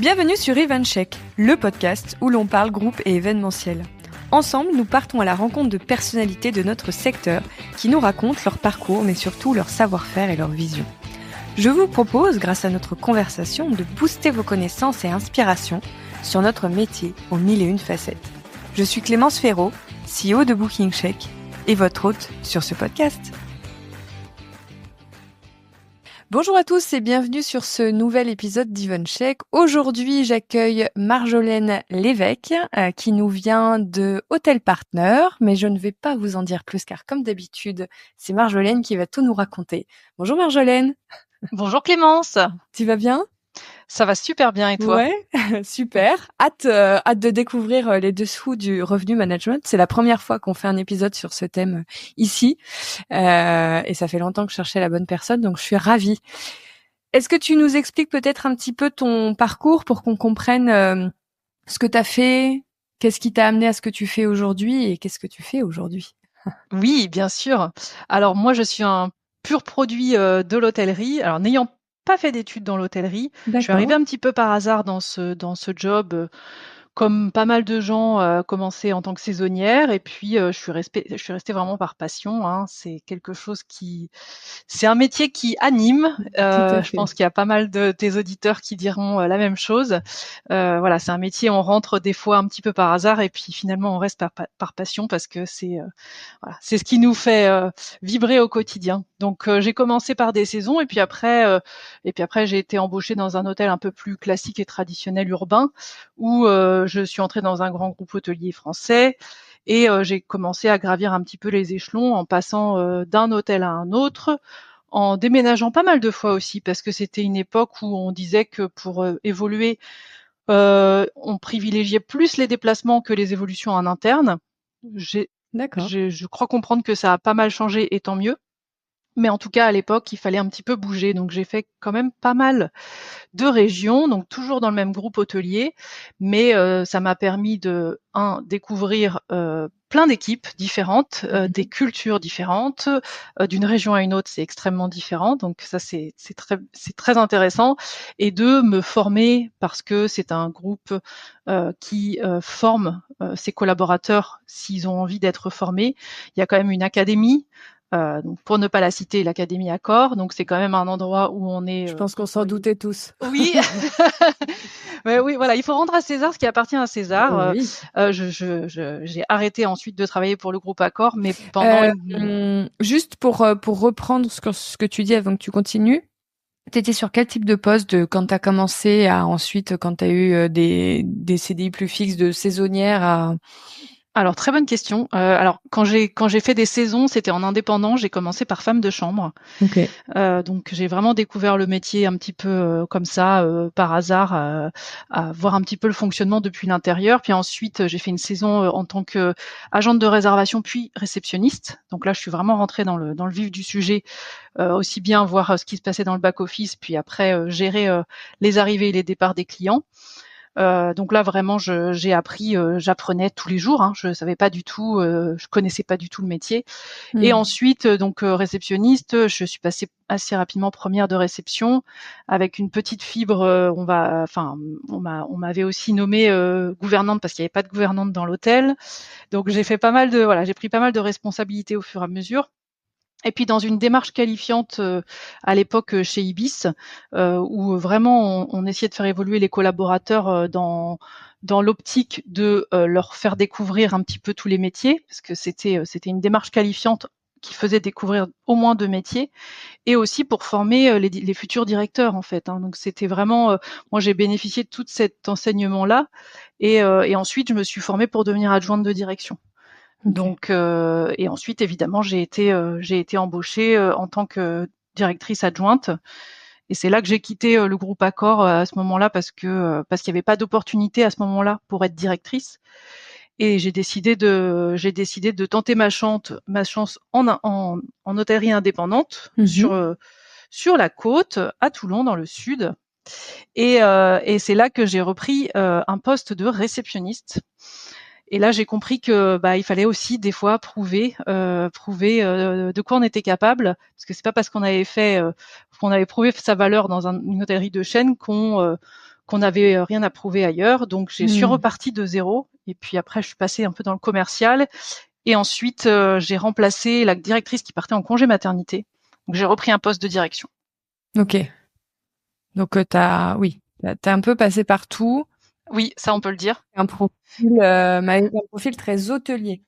Bienvenue sur EventCheck, le podcast où l'on parle groupe et événementiel. Ensemble, nous partons à la rencontre de personnalités de notre secteur qui nous racontent leur parcours, mais surtout leur savoir-faire et leur vision. Je vous propose, grâce à notre conversation, de booster vos connaissances et inspirations sur notre métier aux 1001 facettes. Je suis Clémence Ferraud, CEO de BookingCheck, et votre hôte sur ce podcast. Bonjour à tous et bienvenue sur ce nouvel épisode d'EventCheck. Aujourd'hui, j'accueille Marjolaine Lévesque qui nous vient de Hotel Partner, mais je ne vais pas vous en dire plus car comme d'habitude, c'est Marjolaine qui va tout nous raconter. Bonjour Marjolaine. Bonjour Clémence. Tu vas bien ? Ça va super bien et toi ? Ouais, super. Hâte de découvrir les dessous du revenu management. C'est la première fois qu'on fait un épisode sur ce thème ici. Et ça fait longtemps que je cherchais la bonne personne, donc je suis ravie. Est-ce que tu nous expliques peut-être un petit peu ton parcours pour qu'on comprenne ce que tu as fait, qu'est-ce qui t'a amené à ce que tu fais aujourd'hui et qu'est-ce que tu fais aujourd'hui ? Oui, bien sûr. Alors moi, je suis un pur produit de l'hôtellerie. Alors n'ayant pas fait d'études dans l'hôtellerie, je suis arrivée un petit peu par hasard dans ce job. Comme pas mal de gens, commencé en tant que saisonnière et puis, je suis restée vraiment par passion, hein. C'est un métier qui anime. Je pense qu'il y a pas mal de tes auditeurs qui diront, la même chose. Voilà, c'est un métier, on rentre des fois un petit peu par hasard et puis finalement on reste par passion parce que voilà, c'est ce qui nous fait vibrer au quotidien. Donc j'ai commencé par des saisons et puis après j'ai été embauchée dans un hôtel un peu plus classique et traditionnel urbain où je suis entrée dans un grand groupe hôtelier français et j'ai commencé à gravir un petit peu les échelons en passant d'un hôtel à un autre, en déménageant pas mal de fois aussi parce que c'était une époque où on disait que pour évoluer, on privilégiait plus les déplacements que les évolutions en interne. D'accord. Je crois comprendre que ça a pas mal changé et tant mieux. Mais en tout cas, à l'époque, il fallait un petit peu bouger. Donc, j'ai fait quand même pas mal de régions, donc toujours dans le même groupe hôtelier. Mais ça m'a permis de, découvrir plein d'équipes différentes, des cultures différentes. D'une région à une autre, c'est extrêmement différent. Donc, ça, c'est très intéressant. Et de me former parce que c'est un groupe qui forme ses collaborateurs s'ils ont envie d'être formés. Il y a quand même une académie. Donc pour ne pas la citer, l'Académie Accor. Donc c'est quand même un endroit où on est. Je pense qu'on s'en doutait tous. Oui, mais oui, voilà, il faut rendre à César ce qui appartient à César. Oui. J'ai arrêté ensuite de travailler pour le groupe Accor, mais pendant juste pour reprendre ce que tu dis avant que tu continues. T'étais sur quel type de poste quand t'as commencé à ensuite quand t'as eu des CDI plus fixes de saisonnière à... Alors très bonne question. Alors quand j'ai fait des saisons, c'était en indépendant. J'ai commencé par femme de chambre. Ok. Donc j'ai vraiment découvert le métier un petit peu comme ça, par hasard, à voir un petit peu le fonctionnement depuis l'intérieur. Puis ensuite, j'ai fait une saison en tant que agente de réservation puis réceptionniste. Donc là, je suis vraiment rentrée dans le vif du sujet, aussi bien voir ce qui se passait dans le back office, puis après gérer les arrivées et les départs des clients. Donc là vraiment j'ai appris, j'apprenais tous les jours, hein, je savais pas du tout, je connaissais pas du tout le métier. Et ensuite donc réceptionniste, je suis passée assez rapidement première de réception avec une petite fibre. On m'avait aussi nommée gouvernante parce qu'il n'y avait pas de gouvernante dans l'hôtel. Donc j'ai pris pas mal de responsabilités au fur et à mesure. Et puis dans une démarche qualifiante à l'époque chez Ibis, où vraiment on essayait de faire évoluer les collaborateurs dans l'optique de leur faire découvrir un petit peu tous les métiers, parce que c'était une démarche qualifiante qui faisait découvrir au moins 2 métiers, et aussi pour former les futurs directeurs en fait. Hein. Donc c'était vraiment, moi j'ai bénéficié de tout cet enseignement-là, et ensuite je me suis formée pour devenir adjointe de direction. Okay. Donc et ensuite évidemment j'ai été embauchée en tant que directrice adjointe et c'est là que j'ai quitté le groupe Accor à ce moment-là parce qu'il y avait pas d'opportunité à ce moment-là pour être directrice et j'ai décidé de tenter ma chance en hôtellerie indépendante sur la côte à Toulon dans le sud et c'est là que j'ai repris un poste de réceptionniste. Et là, j'ai compris que il fallait aussi des fois prouver de quoi on était capable, parce que c'est pas parce qu'on avait prouvé sa valeur dans une hôtellerie de chaîne qu'on qu'on n'avait rien à prouver ailleurs. Donc, je suis repartie de zéro. Et puis après, je suis passée un peu dans le commercial. Et ensuite, j'ai remplacé la directrice qui partait en congé maternité. Donc, j'ai repris un poste de direction. Ok. Donc, t'as un peu passé partout. Oui, ça, on peut le dire. Un profil très hôtelier.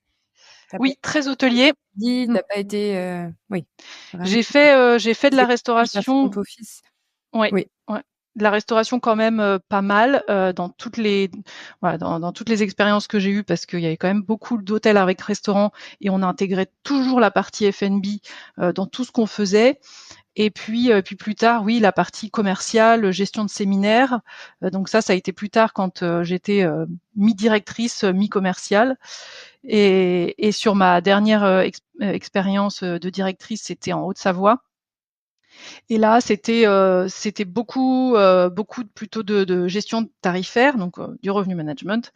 Oui, très hôtelier. T'as pas été, oui. J'ai fait de la restauration. Front office. Oui. De la restauration quand même pas mal dans toutes les dans toutes les expériences que j'ai eues, parce qu'il y avait quand même beaucoup d'hôtels avec restaurants et on a intégré toujours la partie F&B dans tout ce qu'on faisait. Et puis plus tard, oui, la partie commerciale, gestion de séminaires. Donc ça a été plus tard quand j'étais mi-directrice, mi-commerciale. Et sur ma dernière expérience de directrice, c'était en Haute-Savoie. Et là, c'était beaucoup plutôt de gestion tarifaire, donc du revenu management,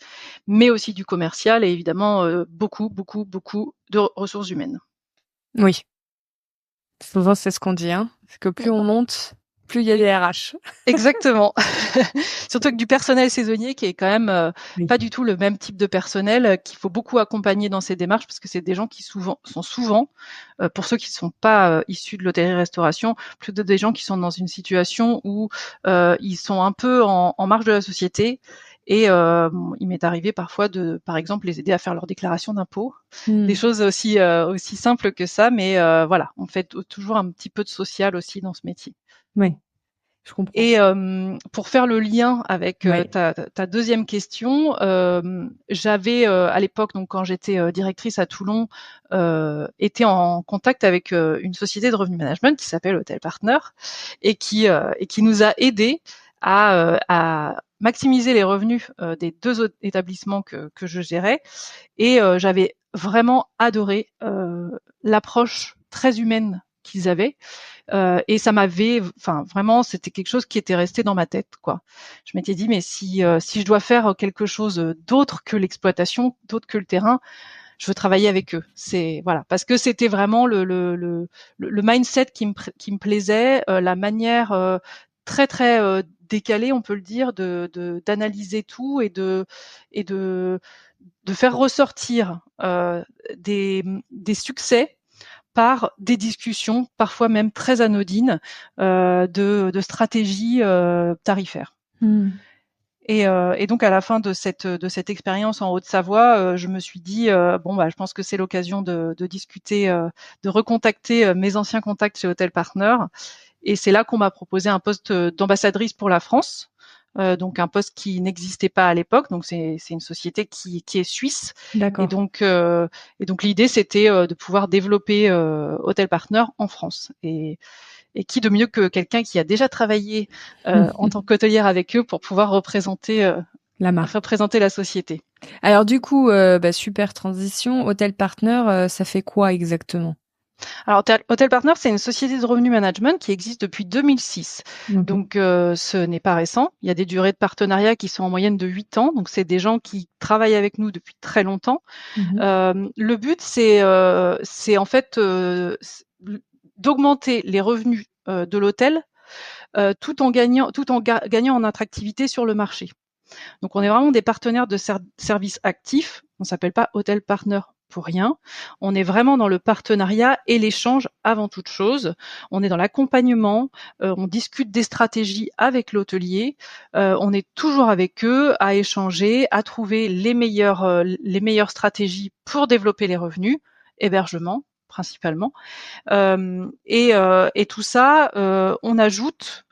mais aussi du commercial et évidemment beaucoup de ressources humaines. Oui. Souvent, c'est ce qu'on dit, hein. C'est que plus on monte, plus il y a des RH. Exactement. Surtout avec du personnel saisonnier qui est quand même pas du tout le même type de personnel qu'il faut beaucoup accompagner dans ces démarches, parce que c'est des gens qui sont souvent, pour ceux qui ne sont pas issus de l'hôtellerie-restauration, plutôt des gens qui sont dans une situation où ils sont un peu en marge de la société. Et il m'est arrivé parfois de, par exemple, les aider à faire leur déclaration d'impôt. Des choses aussi simples que ça, mais voilà, on fait toujours un petit peu de social aussi dans ce métier. Oui. Je comprends. Et pour faire le lien avec ta deuxième question, j'avais à l'époque, donc quand j'étais directrice à Toulon, été en contact avec une société de revenu management qui s'appelle Hotel Partner et qui nous a aidés à maximiser les revenus des deux autres établissements que je gérais. Et j'avais vraiment adoré l'approche très humaine qu'ils avaient. Et ça m'avait, vraiment, c'était quelque chose qui était resté dans ma tête, quoi. Je m'étais dit, mais si je dois faire quelque chose d'autre que l'exploitation, d'autre que le terrain, je veux travailler avec eux. C'est voilà, parce que c'était vraiment le mindset qui me plaisait, la manière très très décalée, on peut le dire, d'analyser tout et de faire ressortir des succès par des discussions, parfois même très anodines, de stratégies tarifaires. Et donc à la fin de cette expérience en Haute-Savoie, je me suis dit je pense que c'est l'occasion de discuter, de recontacter mes anciens contacts chez Hotel Partner. Et c'est là qu'on m'a proposé un poste d'ambassadrice pour la France. Donc un poste qui n'existait pas à l'époque. Donc c'est une société qui est suisse. D'accord. Et donc l'idée c'était de pouvoir développer Hotel Partner en France. Et qui de mieux que quelqu'un qui a déjà travaillé en tant qu'hôtelière avec eux pour pouvoir représenter la société. Alors du coup, super transition. Hotel Partner, ça fait quoi exactement ? Alors, Hotel Partner, c'est une société de revenu management qui existe depuis 2006. Donc, ce n'est pas récent. Il y a des durées de partenariat qui sont en moyenne de 8 ans. Donc, c'est des gens qui travaillent avec nous depuis très longtemps. Le but, c'est en fait d'augmenter les revenus de l'hôtel tout en gagnant en attractivité sur le marché. Donc, on est vraiment des partenaires de services actifs. On s'appelle pas Hotel Partner pour rien. On est vraiment dans le partenariat et l'échange avant toute chose. On est dans l'accompagnement, on discute des stratégies avec l'hôtelier, on est toujours avec eux à échanger, à trouver les meilleures stratégies pour développer les revenus, hébergement principalement. Et tout ça, on ajoute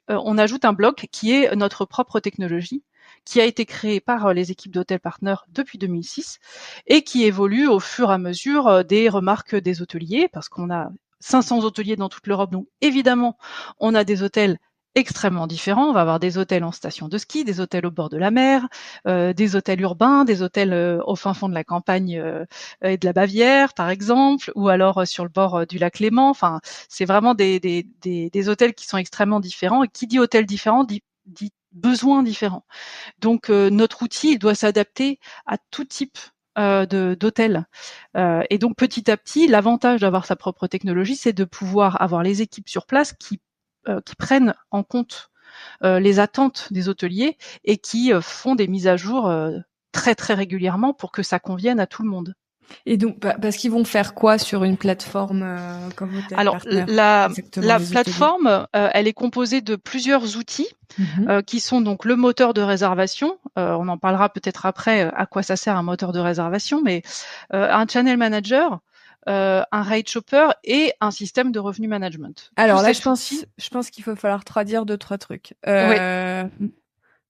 un bloc qui est notre propre technologie, qui a été créé par les équipes d'Hotel Partner depuis 2006 et qui évolue au fur et à mesure des remarques des hôteliers, parce qu'on a 500 hôteliers dans toute l'Europe, donc évidemment, on a des hôtels extrêmement différents. On va avoir des hôtels en station de ski, des hôtels au bord de la mer, des hôtels urbains, des hôtels au fin fond de la campagne et de la Bavière, par exemple, ou alors sur le bord du lac Léman. Enfin, c'est vraiment des hôtels qui sont extrêmement différents. Et qui dit hôtel différent dit besoins différents. Donc notre outil, il doit s'adapter à tout type d'hôtel. Et donc petit à petit, l'avantage d'avoir sa propre technologie, c'est de pouvoir avoir les équipes sur place qui prennent en compte les attentes des hôteliers et qui font des mises à jour très très régulièrement pour que ça convienne à tout le monde. Et donc, parce qu'ils vont faire quoi sur une plateforme comme Hotel Alors, Partner la exactement, les hôteliers plateforme, elle est composée de plusieurs outils qui sont donc le moteur de réservation. On en parlera peut-être après à quoi ça sert un moteur de réservation, mais un channel manager, un rate shopper et un système de revenu management. Alors Tous là, ces outils. je pense qu'il faut falloir traduire 2-3 trucs. Oui,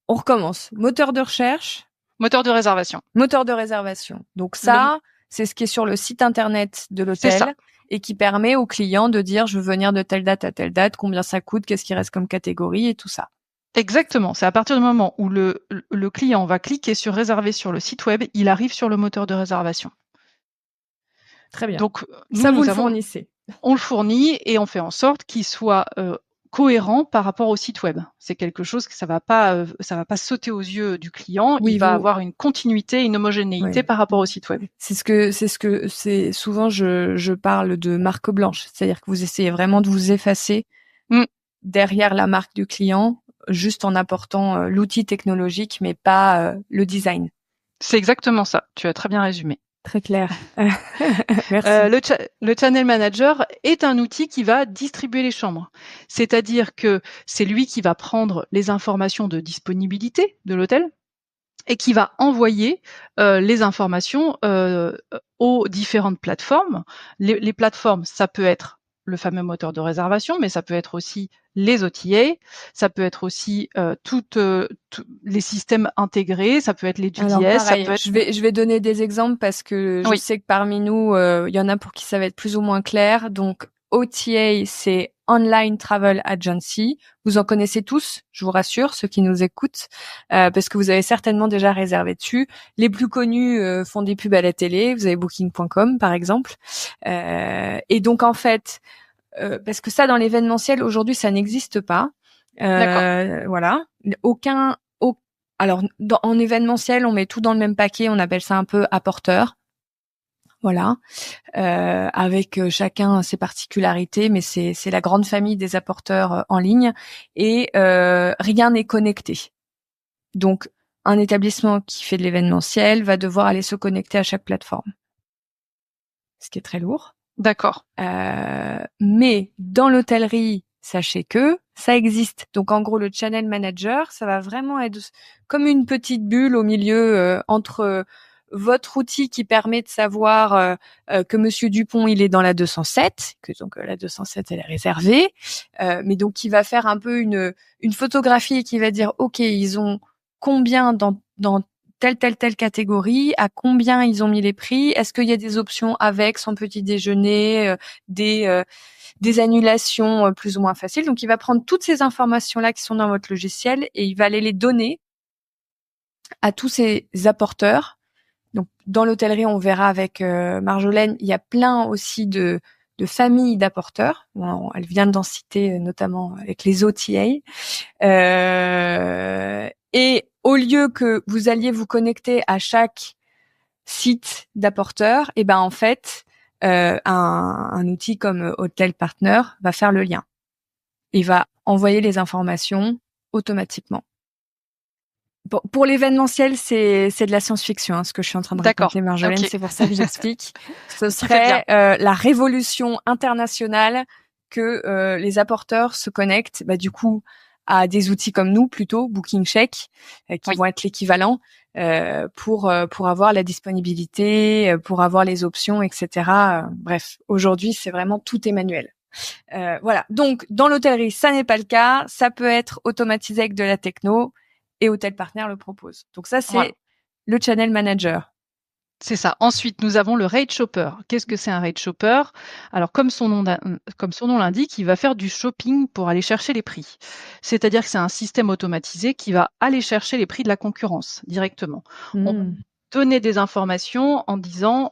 On recommence. Moteur de recherche, moteur de réservation. moteur de réservation. Donc ça, c'est ce qui est sur le site internet de C'est ça. l'hôtel et qui permet au client de dire je veux venir de telle date à telle date, combien ça coûte, qu'est-ce qui reste comme catégorie et tout ça. Exactement. C'est à partir du moment où le client va cliquer sur réserver sur le site web, il arrive sur le moteur de réservation. Très bien. Donc, ça, vous le fournissez. On le fournit et on fait en sorte qu'il soit cohérent par rapport au site web. C'est quelque chose que ça va pas sauter aux yeux du client. Oui, il va avoir une continuité, une homogénéité par rapport au site web. C'est souvent je parle de marque blanche, c'est-à-dire que vous essayez vraiment de vous effacer derrière la marque du client, juste en apportant l'outil technologique, mais pas le design. C'est exactement ça. Tu as très bien résumé. Très clair. Merci. Le channel manager est un outil qui va distribuer les chambres. C'est-à-dire que c'est lui qui va prendre les informations de disponibilité de l'hôtel et qui va envoyer les informations aux différentes plateformes. Les plateformes, ça peut être le fameux moteur de réservation, mais ça peut être aussi les OTA, ça peut être aussi tous les systèmes intégrés, ça peut être les GDS. Alors, pareil, ça peut être... je vais donner des exemples parce que je sais que parmi nous, il y en a pour qui ça va être plus ou moins clair. Donc, OTA, c'est Online Travel Agency. Vous en connaissez tous, je vous rassure, ceux qui nous écoutent, parce que vous avez certainement déjà réservé dessus. Les plus connus font des pubs à la télé. Vous avez Booking.com, par exemple. Et donc, en fait, parce que ça, dans l'événementiel, aujourd'hui, ça n'existe pas. Voilà. Alors, en événementiel, on met tout dans le même paquet. On appelle ça un peu apporteur. Voilà, avec chacun ses particularités, mais c'est la grande famille des apporteurs en ligne et rien n'est connecté. Donc, un établissement qui fait de l'événementiel va devoir aller se connecter à chaque plateforme, ce qui est très lourd. D'accord. Mais dans l'hôtellerie, sachez que ça existe. Donc, en gros, le channel manager, ça va vraiment être comme une petite bulle au milieu entre votre outil qui permet de savoir que Monsieur Dupont il est dans la 207, que donc la 207 elle est réservée, mais donc qui va faire un peu une photographie et qui va dire ok ils ont combien dans telle catégorie, à combien ils ont mis les prix, est-ce qu'il y a des options avec, sans petit déjeuner, des annulations plus ou moins faciles. Donc il va prendre toutes ces informations là qui sont dans votre logiciel et il va aller les donner à tous ces apporteurs. Donc, dans l'hôtellerie, on verra avec Marjolaine, il y a plein aussi de familles d'apporteurs. Bon, elle vient d'en citer notamment avec les OTA. Et au lieu que vous alliez vous connecter à chaque site d'apporteur, et ben en fait, un outil comme Hotel Partner va faire le lien. Il va envoyer les informations automatiquement. Pour l'événementiel, c'est de la science-fiction, ce que je suis en train de raconter, Marjolaine. Okay. C'est pour ça que j'explique. Ce serait la révolution internationale que les apporteurs se connectent, du coup, à des outils comme nous, plutôt Booking Check, qui vont être l'équivalent pour avoir la disponibilité, pour avoir les options, etc. Bref, aujourd'hui, c'est vraiment tout est manuel. Voilà. Donc, dans l'hôtellerie, ça n'est pas le cas. Ça peut être automatisé avec de la techno. Et Hotel Partner le propose. Donc ça, c'est le channel manager. C'est ça. Ensuite, nous avons le rate shopper. Qu'est-ce que c'est un rate shopper? Alors, comme son nom l'indique, il va faire du shopping pour aller chercher les prix. C'est-à-dire que c'est un système automatisé qui va aller chercher les prix de la concurrence directement. On va donner des informations en disant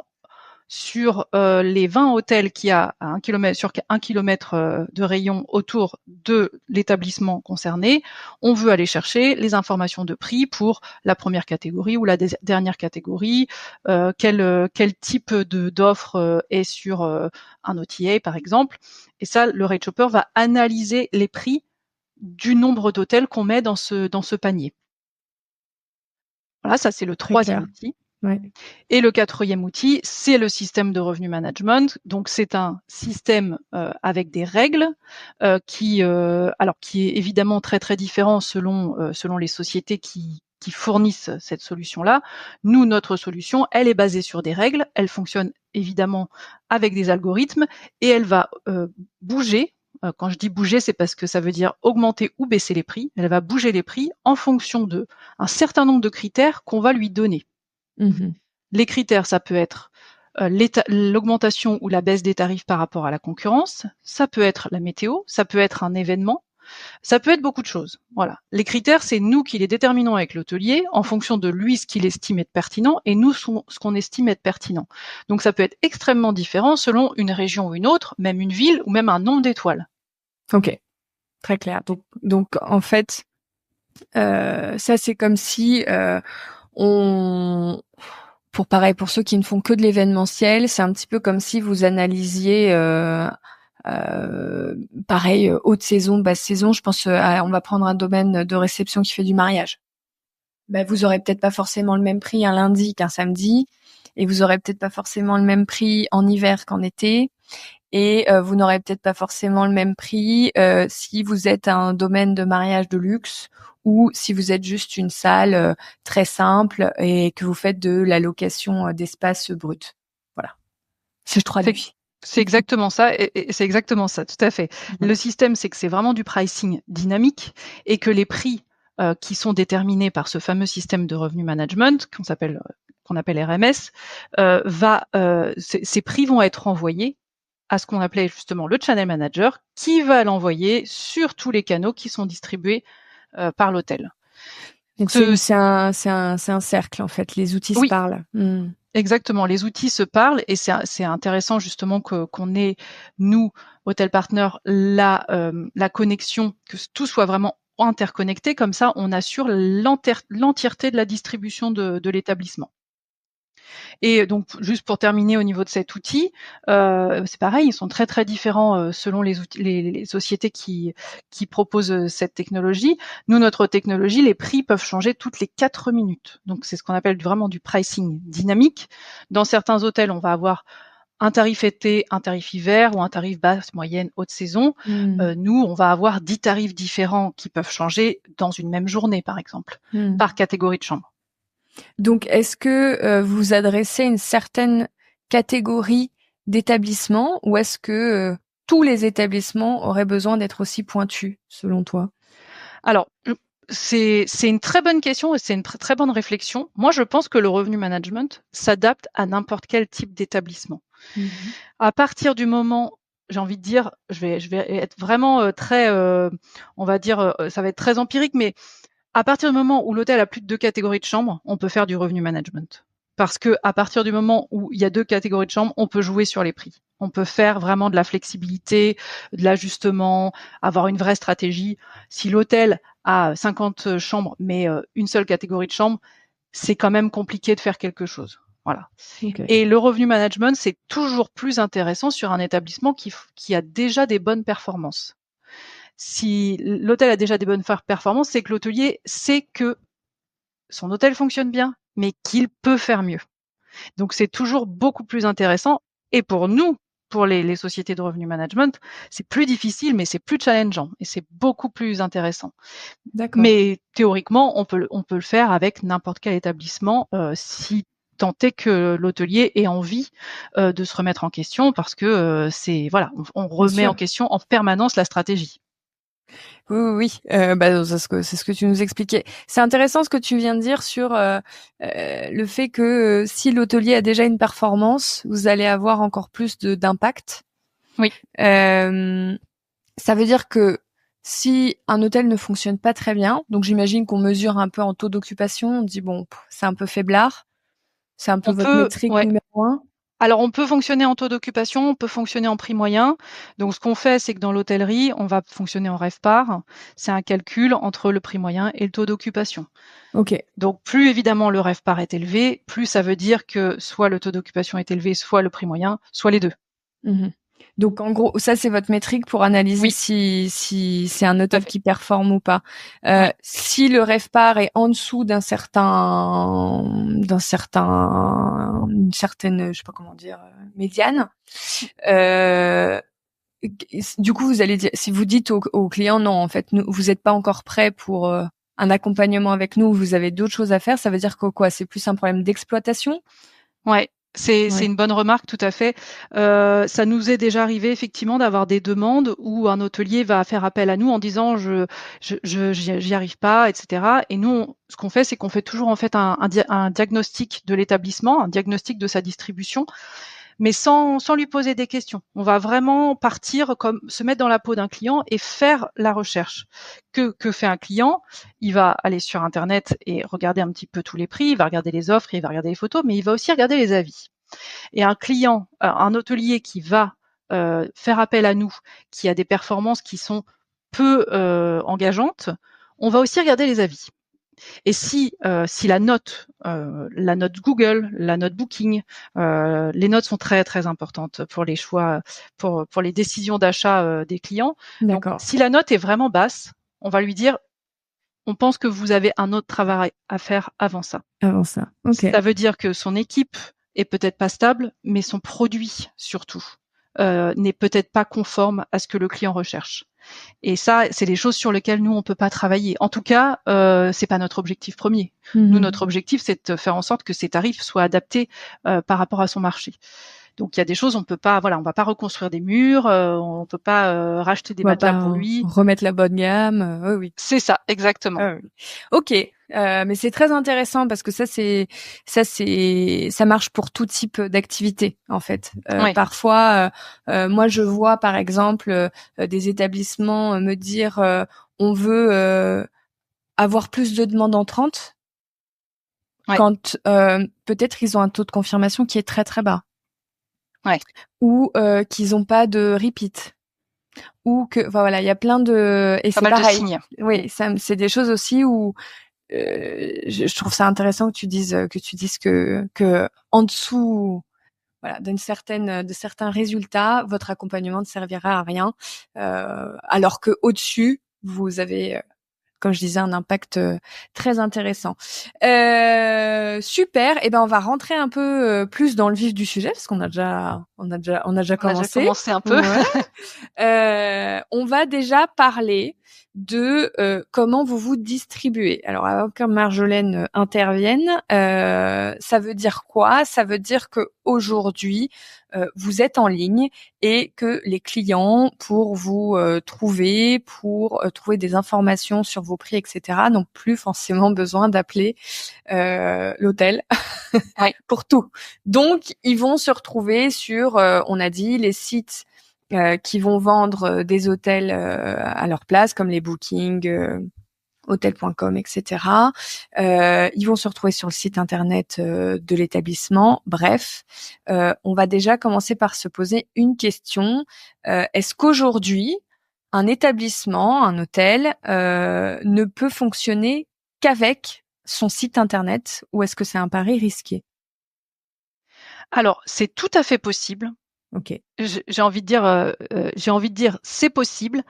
sur les 20 hôtels qu'il y a à 1 km, sur 1 km de rayon autour de l'établissement concerné, on veut aller chercher les informations de prix pour la première catégorie ou la dernière catégorie, quel type d'offre est sur un OTA par exemple. Et ça, le rate shopper va analyser les prix du nombre d'hôtels qu'on met dans ce panier. Voilà, ça c'est le troisième outil. Ouais. Et le quatrième outil, c'est le système de revenu management. Donc c'est un système avec des règles qui est évidemment très très différent selon les sociétés qui fournissent cette solution-là. Nous, notre solution, elle est basée sur des règles. Elle fonctionne évidemment avec des algorithmes et elle va bouger. Quand je dis bouger, c'est parce que ça veut dire augmenter ou baisser les prix. Elle va bouger les prix en fonction de un certain nombre de critères qu'on va lui donner. Les critères, ça peut être l'augmentation ou la baisse des tarifs par rapport à la concurrence, ça peut être la météo, ça peut être un événement, ça peut être beaucoup de choses. Voilà. Les critères, c'est nous qui les déterminons avec l'hôtelier en fonction de lui ce qu'il estime être pertinent et nous ce qu'on estime être pertinent. Donc ça peut être extrêmement différent selon une région ou une autre, même une ville ou même un nombre d'étoiles. Ok, très clair. Donc en fait, ça c'est comme si pour ceux qui ne font que de l'événementiel, c'est un petit peu comme si vous analysiez pareil, haute saison, basse saison. Je pense on va prendre un domaine de réception qui fait du mariage. Vous aurez peut-être pas forcément le même prix un lundi qu'un samedi, et vous aurez peut-être pas forcément le même prix en hiver qu'en été, et vous n'aurez peut-être pas forcément le même prix si vous êtes un domaine de mariage de luxe ou si vous êtes juste une salle très simple et que vous faites de la location d'espace brut. Voilà. Si je traduis. C'est exactement ça, et c'est exactement ça, tout à fait. Le système, c'est que c'est vraiment du pricing dynamique et que les prix qui sont déterminés par ce fameux système de revenu management qu'on appelle RMS, ces prix vont être envoyés à ce qu'on appelait justement le channel manager, qui va l'envoyer sur tous les canaux qui sont distribués par l'hôtel. Donc c'est un cercle en fait. Les outils se parlent. Exactement, les outils se parlent et c'est intéressant justement qu'on ait, nous, Hotel Partner, la connexion, que tout soit vraiment interconnecté, comme ça on assure l'entièreté de la distribution de l'établissement. Et donc, juste pour terminer au niveau de cet outil, c'est pareil, ils sont très très différents selon les sociétés qui proposent cette technologie. Nous, notre technologie, les prix peuvent changer toutes les 4 minutes. Donc, c'est ce qu'on appelle vraiment du pricing dynamique. Dans certains hôtels, on va avoir un tarif été, un tarif hiver ou un tarif basse, moyenne, haute saison. Nous, on va avoir 10 tarifs différents qui peuvent changer dans une même journée, par exemple, par catégorie de chambre. Donc, est-ce que vous adressez une certaine catégorie d'établissements ou est-ce que tous les établissements auraient besoin d'être aussi pointus, selon toi? Alors, c'est une très bonne question et c'est une très bonne réflexion. Moi, je pense que le revenu management s'adapte à n'importe quel type d'établissement. À partir du moment, j'ai envie de dire, je vais être vraiment très, on va dire, ça va être très empirique, mais à partir du moment où l'hôtel a plus de 2 catégories de chambres, on peut faire du revenu management. Parce que à partir du moment où il y a 2 catégories de chambres, on peut jouer sur les prix. On peut faire vraiment de la flexibilité, de l'ajustement, avoir une vraie stratégie. Si l'hôtel a 50 chambres, mais une seule catégorie de chambres, c'est quand même compliqué de faire quelque chose. Voilà. Okay. Et le revenu management, c'est toujours plus intéressant sur un établissement qui a déjà des bonnes performances. Si l'hôtel a déjà des bonnes performances, c'est que l'hôtelier sait que son hôtel fonctionne bien, mais qu'il peut faire mieux. Donc c'est toujours beaucoup plus intéressant. Et pour nous, pour les sociétés de revenu management, c'est plus difficile, mais c'est plus challengeant et c'est beaucoup plus intéressant. D'accord. Mais théoriquement, on peut le faire avec n'importe quel établissement si tant est que l'hôtelier ait envie de se remettre en question, parce que on remet en question en permanence la stratégie. Oui. C'est ce que tu nous expliquais. C'est intéressant ce que tu viens de dire sur le fait que si l'hôtelier a déjà une performance, vous allez avoir encore plus d'impact. Oui. Ça veut dire que si un hôtel ne fonctionne pas très bien, donc j'imagine qu'on mesure un peu en taux d'occupation, on dit bon, c'est un peu faiblard, c'est un peu votre métrique numéro 1. Alors, on peut fonctionner en taux d'occupation, on peut fonctionner en prix moyen. Donc, ce qu'on fait, c'est que dans l'hôtellerie, on va fonctionner en RevPAR. C'est un calcul entre le prix moyen et le taux d'occupation. Ok. Donc, plus évidemment le RevPAR est élevé, plus ça veut dire que soit le taux d'occupation est élevé, soit le prix moyen, soit les deux. Donc en gros, ça c'est votre métrique pour analyser Oui, si c'est un tout à hôtel fait. qui performe ou pas. Ouais. Si le RevPAR est en dessous une certaine, je sais pas comment dire, médiane, euh, du coup vous allez dire, si vous dites au client non, en fait, vous n'êtes pas encore prêt pour un accompagnement avec nous, vous avez d'autres choses à faire, ça veut dire que quoi, c'est plus un problème d'exploitation? Ouais, c'est Ouais. une bonne remarque, tout à fait. Ça nous est déjà arrivé effectivement d'avoir des demandes où un hôtelier va faire appel à nous en disant j'y arrive pas, etc. Et nous, ce qu'on fait, c'est qu'on fait toujours en fait un diagnostic de l'établissement, un diagnostic de sa distribution, mais sans lui poser des questions. On va vraiment partir comme se mettre dans la peau d'un client et faire la recherche. Que fait un client? Il va aller sur Internet et regarder un petit peu tous les prix, il va regarder les offres, il va regarder les photos, mais il va aussi regarder les avis. Et un client, un hôtelier qui va faire appel à nous, qui a des performances qui sont peu engageantes, on va aussi regarder les avis. Et si la note Google, la note Booking, les notes sont très très importantes pour les choix, pour les décisions d'achat des clients. Donc, D'accord. si la note est vraiment basse, on va lui dire, on pense que vous avez un autre travail à faire avant ça. Avant ça. Ok. Ça veut dire que son équipe est peut-être pas stable, mais son produit surtout n'est peut-être pas conforme à ce que le client recherche. Et ça, c'est des choses sur lesquelles nous, on peut pas travailler. En tout cas, c'est pas notre objectif premier. Nous, Mhm. notre objectif, c'est de faire en sorte que ces tarifs soient adaptés par rapport à son marché. Donc, il y a des choses, on peut pas, voilà, on va pas reconstruire des murs, on peut pas racheter des On va matelas pas pour lui. remettre la bonne gamme. Oui, oui. C'est ça, exactement. Ah oui. Ok, mais c'est très intéressant parce que ça marche pour tout type d'activité en fait. Ouais, Parfois, moi je vois par exemple des établissements me dire on veut avoir plus de demandes entrantes ouais, quand peut-être ils ont un taux de confirmation qui est très très bas ouais. ou qu'ils ont pas de repeat. Ou que, enfin, voilà, il y a plein de, et Pas c'est mal de pareil. signes. Oui, ça, c'est des choses aussi où je trouve ça intéressant que tu dises que en dessous, voilà, de certains résultats, votre accompagnement ne servira à rien, alors que au-dessus, vous avez comme je disais, un impact très intéressant. Super. Et ben, on va rentrer un peu plus dans le vif du sujet parce qu'on on a déjà On a déjà commencé. commencé un peu. Ouais. On va déjà parler de comment vous vous distribuez. Alors, avant que Marjolaine intervienne, ça veut dire quoi? Ça veut dire que aujourd'hui, vous êtes en ligne et que les clients, pour vous trouver, pour trouver des informations sur vos prix, etc., n'ont plus forcément besoin d'appeler l'hôtel Ouais, pour tout. Donc, ils vont se retrouver sur, on a dit, les sites qui vont vendre des hôtels à leur place, comme les bookings, hotel.com, etc. Ils vont se retrouver sur le site internet de l'établissement. Bref, on va déjà commencer par se poser une question. Est-ce qu'aujourd'hui, un établissement, un hôtel, ne peut fonctionner qu'avec son site internet ou est-ce que c'est un pari risqué? alors c'est tout à fait possible. Ok. J'ai envie de dire, c'est possible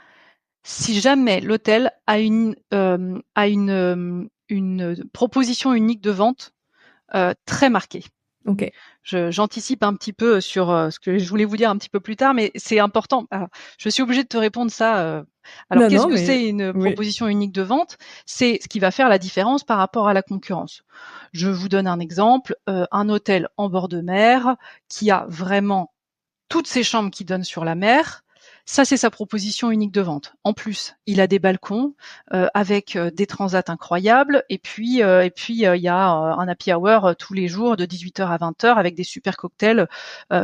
si jamais l'hôtel a une proposition unique de vente très marquée. Ok. J'anticipe un petit peu sur ce que je voulais vous dire un petit peu plus tard, mais c'est important. Alors, je suis obligée de te répondre ça. Alors, Non, qu'est-ce non, que mais c'est une oui. proposition unique de vente? C'est ce qui va faire la différence par rapport à la concurrence. Je vous donne un exemple. Un hôtel en bord de mer qui a vraiment toutes ses chambres qui donnent sur la mer. Ça, c'est sa proposition unique de vente. En plus, il a des balcons avec des transats incroyables. Et puis, il y a un happy hour tous les jours de 18h à 20h avec des super cocktails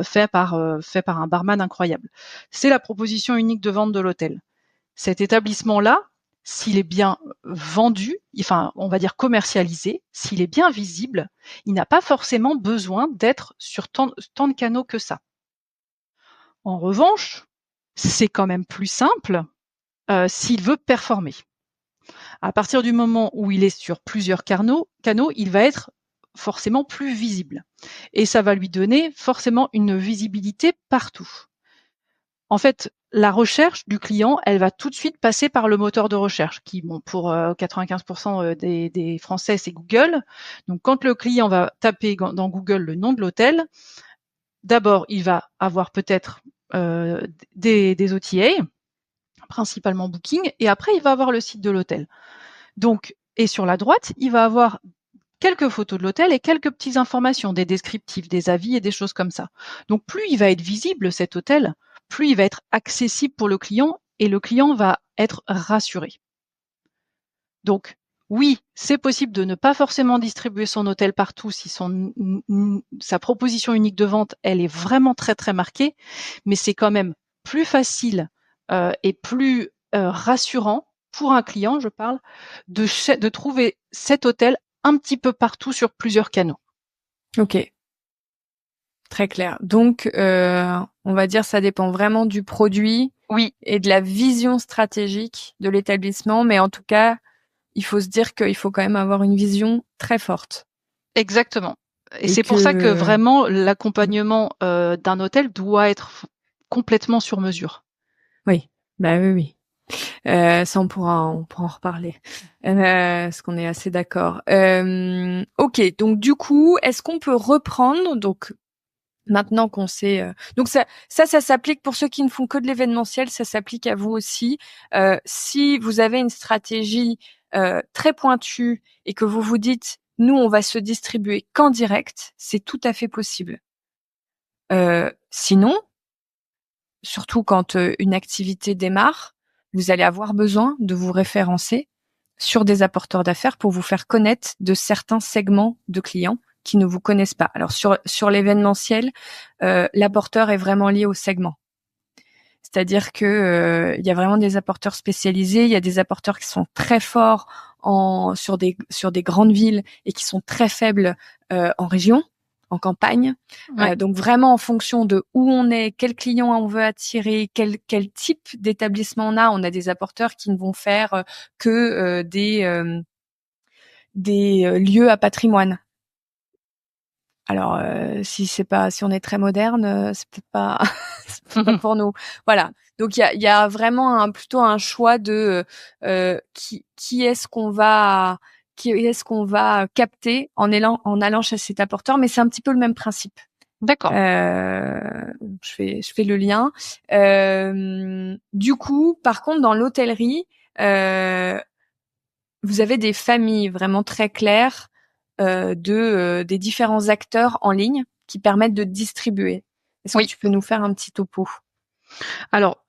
faits par un barman incroyable. C'est la proposition unique de vente de l'hôtel. Cet établissement-là, s'il est bien vendu, enfin, on va dire commercialisé, s'il est bien visible, il n'a pas forcément besoin d'être sur tant de canaux que ça. En revanche, c'est quand même plus simple s'il veut performer. À partir du moment où il est sur plusieurs canaux, il va être forcément plus visible. Et ça va lui donner forcément une visibilité partout. en fait, la recherche du client, elle va tout de suite passer par le moteur de recherche, qui, bon, pour 95% des Français, c'est Google. Donc, quand le client va taper dans Google le nom de l'hôtel, d'abord, il va avoir peut-être des OTA, principalement Booking, et après, il va avoir le site de l'hôtel. Donc, et sur la droite, il va avoir quelques photos de l'hôtel et quelques petites informations, des descriptifs, des avis et des choses comme ça. Donc, plus il va être visible, cet hôtel, plus il va être accessible pour le client et le client va être rassuré. Donc, oui, c'est possible de ne pas forcément distribuer son hôtel partout si sa proposition unique de vente, elle est vraiment très, très marquée, mais c'est quand même plus facile et plus rassurant pour un client, je parle, de trouver cet hôtel un petit peu partout sur plusieurs canaux. Ok. Très clair. Donc, on va dire ça dépend vraiment du produit Oui, et de la vision stratégique de l'établissement, mais en tout cas, il faut se dire qu'il faut quand même avoir une vision très forte. exactement. Et Et c'est pour ça que vraiment l'accompagnement d'un hôtel doit être complètement sur mesure. Oui, bah oui, oui. Ça, on pourra en reparler, parce qu'on est assez d'accord. Ok, donc du coup, est-ce qu'on peut reprendre, donc maintenant qu'on sait, donc ça s'applique pour ceux qui ne font que de l'événementiel, ça s'applique à vous aussi. Si vous avez une stratégie très pointue et que vous vous dites, nous, on va se distribuer qu'en direct, c'est tout à fait possible. Sinon, surtout quand une activité démarre, vous allez avoir besoin de vous référencer sur des apporteurs d'affaires pour vous faire connaître de certains segments de clients qui ne vous connaissent pas. Alors sur l'événementiel, l'apporteur est vraiment lié au segment. C'est-à-dire que il y a vraiment des apporteurs spécialisés, il y a des apporteurs qui sont très forts sur des grandes villes et qui sont très faibles en région, en campagne. Ouais. Donc vraiment en fonction de où on est, quel client on veut attirer, quel type d'établissement on a des apporteurs qui ne vont faire que des lieux à patrimoine. Alors si on est très moderne, c'est peut-être pas c'est peut-être pas pour nous. Voilà. Donc il y a vraiment plutôt un choix de qui est-ce qu'on va capter en allant chez cet apporteur, mais c'est un petit peu le même principe. D'accord. Je fais le lien. Du coup, par contre, dans l'hôtellerie, vous avez des familles vraiment très claires des différents acteurs en ligne qui permettent de distribuer. Est-ce que tu peux nous faire un petit topo? Alors,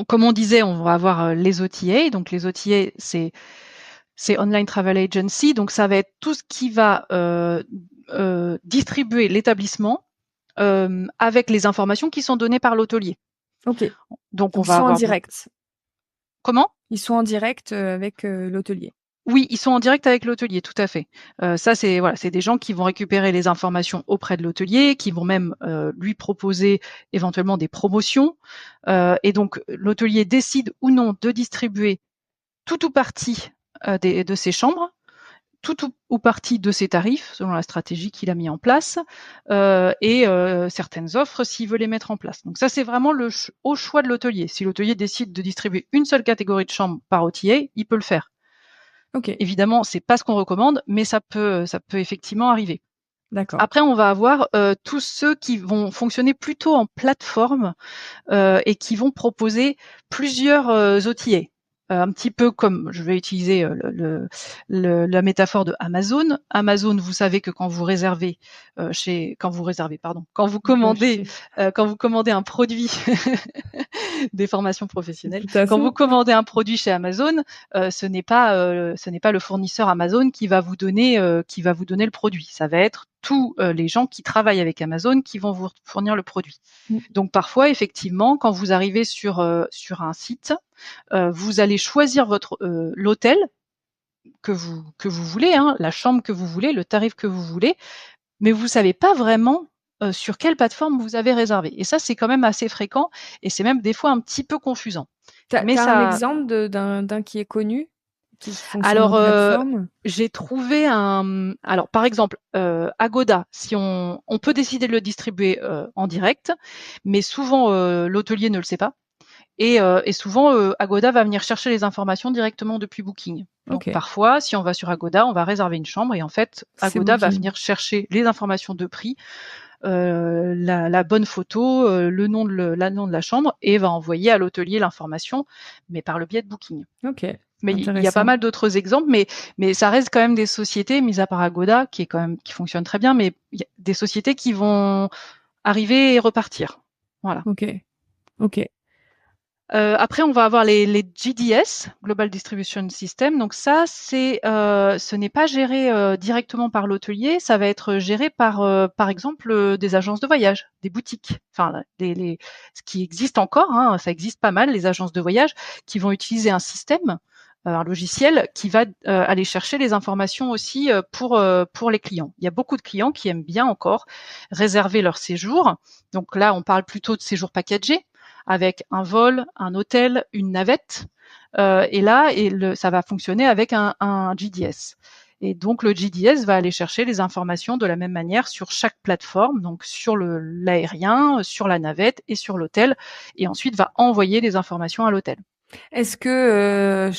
comme on disait, on va avoir les OTA. Donc, les OTA, c'est Online Travel Agency. Donc, ça va être tout ce qui va distribuer l'établissement avec les informations qui sont données par l'hôtelier. Ok. Donc, ils sont en direct. Comment? Ils sont en direct avec l'hôtelier. Oui, ils sont en direct avec l'hôtelier, tout à fait. Ça, c'est des gens qui vont récupérer les informations auprès de l'hôtelier, qui vont même lui proposer éventuellement des promotions. Et donc, l'hôtelier décide ou non de distribuer tout ou partie de ses chambres, tout ou partie de ses tarifs, selon la stratégie qu'il a mis en place, et certaines offres s'il veut les mettre en place. Donc ça, c'est vraiment au choix de l'hôtelier. Si l'hôtelier décide de distribuer une seule catégorie de chambres par OTA, il peut le faire. Okay. Évidemment, c'est pas ce qu'on recommande, mais ça peut effectivement arriver. D'accord. Après, on va avoir tous ceux qui vont fonctionner plutôt en plateforme et qui vont proposer plusieurs OTA. Un petit peu comme, je vais utiliser la métaphore de Amazon. Amazon, vous savez que quand vous commandez un produit, des formations professionnelles, quand vous commandez un produit chez Amazon, ce n'est pas le fournisseur Amazon qui va vous donner le produit. Ça va être tous les gens qui travaillent avec Amazon qui vont vous fournir le produit. Donc parfois, effectivement, quand vous arrivez sur un site, vous allez choisir l'hôtel que vous voulez, la chambre que vous voulez, le tarif que vous voulez, mais vous savez pas vraiment sur quelle plateforme vous avez réservé. Et ça, c'est quand même assez fréquent et c'est même des fois un petit peu confusant. T'as un exemple d'un qui est connu qui fonctionne Alors, en plateforme? j'ai trouvé alors par exemple, Agoda, si on peut décider de le distribuer, en direct, mais souvent, l'hôtelier ne le sait pas et souvent, Agoda va venir chercher les informations directement depuis Booking. Donc OK, parfois, si on va sur Agoda, on va réserver une chambre et en fait, c'est Agoda va Booking. venir chercher les informations de prix, la bonne photo, le nom de la chambre et va envoyer à l'hôtelier l'information, mais par le biais de Booking. OK, Mais il y a pas intéressant. mal d'autres exemples, mais ça reste quand même des sociétés, mis à part Agoda, qui fonctionne très bien, mais il y a des sociétés qui vont arriver et repartir. Voilà. OK, OK. Après, on va avoir les GDS, Global Distribution System. Donc ça, ce n'est pas géré directement par l'hôtelier, ça va être géré par exemple, des agences de voyage, des boutiques. Enfin, ce qui existe encore, hein, ça existe pas mal, les agences de voyage qui vont utiliser un système, un logiciel qui va aller chercher les informations aussi pour les clients. Il y a beaucoup de clients qui aiment bien encore réserver leur séjour. Donc là, on parle plutôt de séjour packagé avec un vol, un hôtel, une navette. Ça va fonctionner avec un GDS. Et donc le GDS va aller chercher les informations de la même manière sur chaque plateforme, donc sur l'aérien, sur la navette et sur l'hôtel, et ensuite va envoyer les informations à l'hôtel. Est-ce que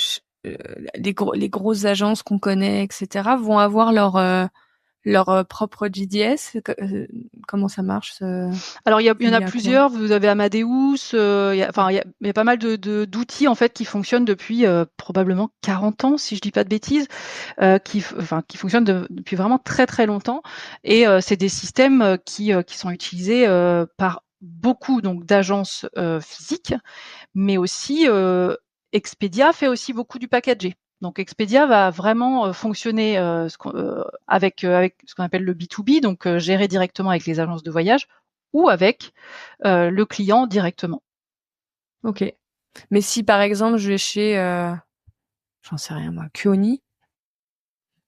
les grosses agences qu'on connaît, etc., vont avoir leur propre GDS? Comment ça marche? Alors il y en Il a y a quoi? plusieurs. Vous avez Amadeus. Il y a pas mal d'outils en fait qui fonctionnent depuis probablement 40 ans, si je dis pas de bêtises, qui fonctionnent depuis vraiment très très longtemps. Et c'est des systèmes qui sont utilisés par beaucoup donc d'agences physiques, mais aussi Expedia fait aussi beaucoup du packagé. Donc Expedia va vraiment fonctionner avec ce qu'on appelle le B2B, donc géré directement avec les agences de voyage ou avec le client directement. OK. Mais si par exemple je vais chez, j'en sais rien moi, Kuoni,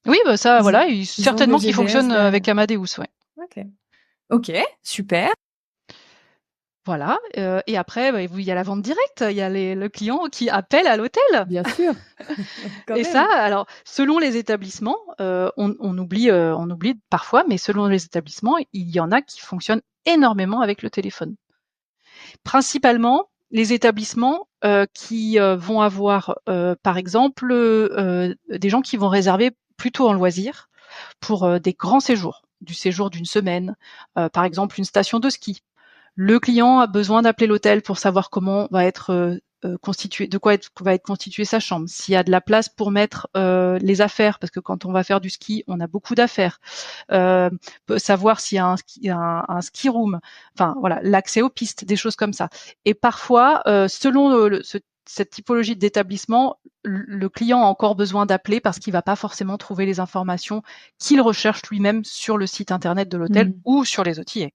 Oui, bah ça, ils, voilà, ils ont certainement des qu'ils GDS fonctionnent derrière. avec Amadeus, ouais. OK. OK, super. Voilà. Et après, bah, il y a la vente directe, il y a le client qui appelle à l'hôtel. Bien sûr, quand Et ça, même. alors, selon les établissements, on oublie parfois, mais selon les établissements, il y en a qui fonctionnent énormément avec le téléphone. Principalement, les établissements qui vont avoir, par exemple, des gens qui vont réserver plutôt en loisir pour des grands séjours, du séjour d'une semaine, par exemple une station de ski. Le client a besoin d'appeler l'hôtel pour savoir comment va être constitué, va être constituée sa chambre, s'il y a de la place pour mettre les affaires, parce que quand on va faire du ski, on a beaucoup d'affaires. Euh, Savoir s'il y a un ski room, enfin voilà, l'accès aux pistes, des choses comme ça. Et parfois, selon cette typologie d'établissement, le client a encore besoin d'appeler parce qu'il va pas forcément trouver les informations qu'il recherche lui-même sur le site internet de l'hôtel Mmh. ou sur les OTA.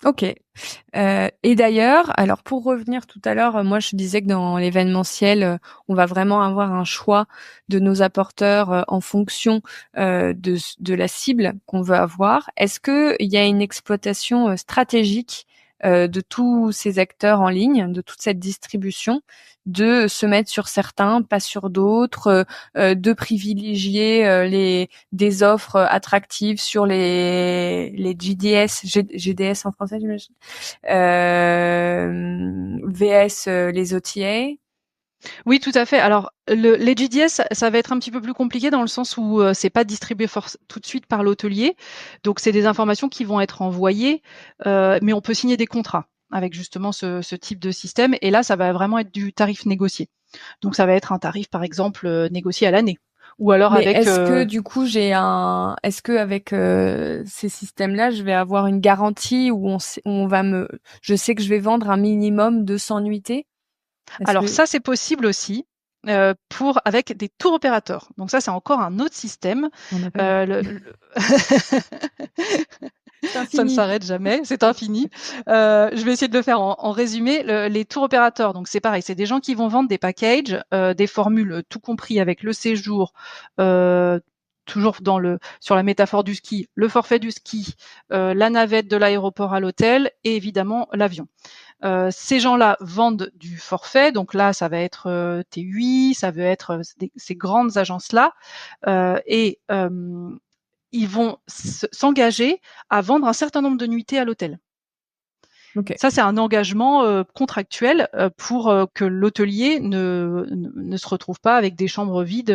OK. Et d'ailleurs, alors pour revenir tout à l'heure, moi je disais que dans l'événementiel, on va vraiment avoir un choix de nos apporteurs en fonction de la cible qu'on veut avoir. Est-ce que il y a une exploitation stratégique de tous ces acteurs en ligne, de toute cette distribution, de se mettre sur certains, pas sur d'autres, de privilégier les des offres attractives sur les GDS, GDS en français j'imagine, VS les OTA. Oui, tout à fait. Alors, les GDS, ça va être un petit peu plus compliqué dans le sens où c'est pas distribué tout de suite par l'hôtelier. Donc, c'est des informations qui vont être envoyées, mais on peut signer des contrats avec justement ce type de système. Et là, ça va vraiment être du tarif négocié. Donc, ça va être un tarif, par exemple, négocié à l'année. Ou alors Mais avec est-ce que du coup est-ce que avec ces systèmes-là, je vais avoir une garantie où on va je sais que je vais vendre un minimum de 100 nuitées? Est-ce Alors que ça, c'est possible aussi avec des tours opérateurs. Donc ça, c'est encore un autre système. on n'a pas vu? Euh, le- le- C'est Ça ne infini. s'arrête jamais, c'est infini. Je vais essayer de le faire en résumé. Les tours opérateurs, donc c'est pareil, c'est des gens qui vont vendre des packages, des formules tout compris avec le séjour. Toujours sur la métaphore du ski, le forfait du ski, la navette de l'aéroport à l'hôtel et évidemment l'avion. Ces gens-là vendent du forfait, donc là, ça va être TUI, ça veut être ces grandes agences-là, et ils vont s'engager à vendre un certain nombre de nuitées à l'hôtel. Ok. Ça, c'est un engagement contractuel pour que l'hôtelier ne se retrouve pas avec des chambres vides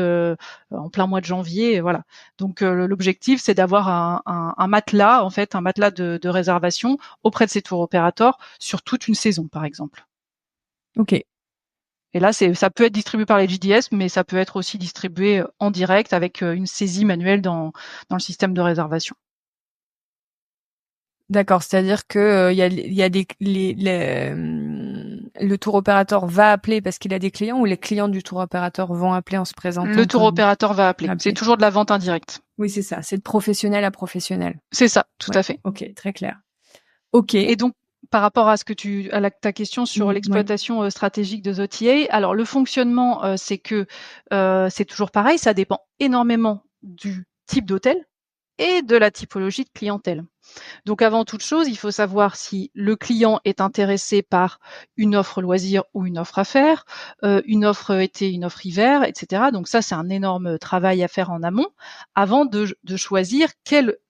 en plein mois de janvier. Voilà. Donc l'objectif, c'est d'avoir un matelas, en fait, un matelas de réservation auprès de ces tour opérateurs sur toute une saison, par exemple. Ok. Et là, ça peut être distribué par les GDS, mais ça peut être aussi distribué en direct avec une saisie manuelle dans le système de réservation. D'accord, c'est-à-dire que il y a le tour opérateur va appeler parce qu'il a des clients ou les clients du tour opérateur vont appeler en se présentant. Le tour opérateur va appeler. C'est toujours de la vente indirecte. Oui, c'est ça. C'est de professionnel à professionnel. C'est ça, tout à fait. Ok, très clair. Ok. Et donc, par rapport à ta question sur l'exploitation stratégique de OTA, alors le fonctionnement, c'est que c'est toujours pareil, ça dépend énormément du type d'hôtel et de la typologie de clientèle. Donc avant toute chose, il faut savoir si le client est intéressé par une offre loisir ou une offre affaires, une offre été, une offre hiver, etc. Donc ça, c'est un énorme travail à faire en amont avant de choisir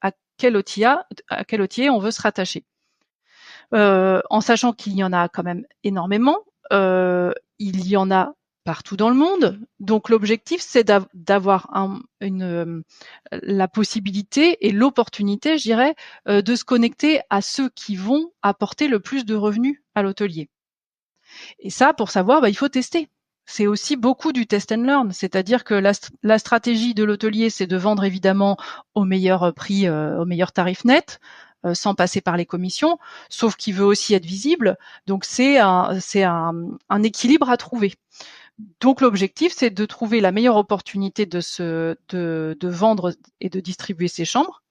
à quel OTA on veut se rattacher. En sachant qu'il y en a quand même énormément, il y en a partout dans le monde. Donc l'objectif, c'est d'avoir la possibilité et l'opportunité, je dirais, de se connecter à ceux qui vont apporter le plus de revenus à l'hôtelier. Et ça, pour savoir, il faut tester. C'est aussi beaucoup du test and learn, c'est-à-dire que la stratégie de l'hôtelier, c'est de vendre évidemment au meilleur prix, au meilleur tarif net, sans passer par les commissions, sauf qu'il veut aussi être visible. Donc c'est un équilibre à trouver. Donc l'objectif, c'est de trouver la meilleure opportunité de vendre et de distribuer ses chambres.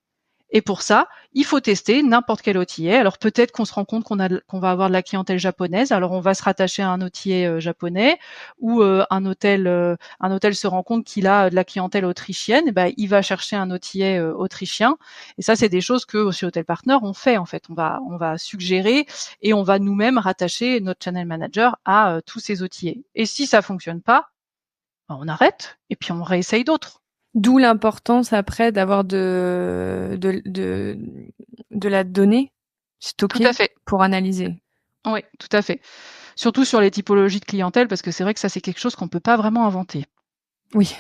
Et pour ça, il faut tester n'importe quel OTA. Alors peut-être qu'on se rend compte qu'on va avoir de la clientèle japonaise. Alors on va se rattacher à un OTA japonais, ou un hôtel se rend compte qu'il a de la clientèle autrichienne. Et ben, il va chercher un OTA autrichien. Et ça, c'est des choses que chez Hotel Partner on fait en fait. On va suggérer et on va nous-mêmes rattacher notre channel manager à tous ces OTA. Et si ça fonctionne pas, on arrête et puis on réessaye d'autres. D'où l'importance après d'avoir de la donnée stockée pour analyser. Oui, tout à fait. Surtout sur les typologies de clientèle, parce que c'est vrai que ça, c'est quelque chose qu'on peut pas vraiment inventer. Oui.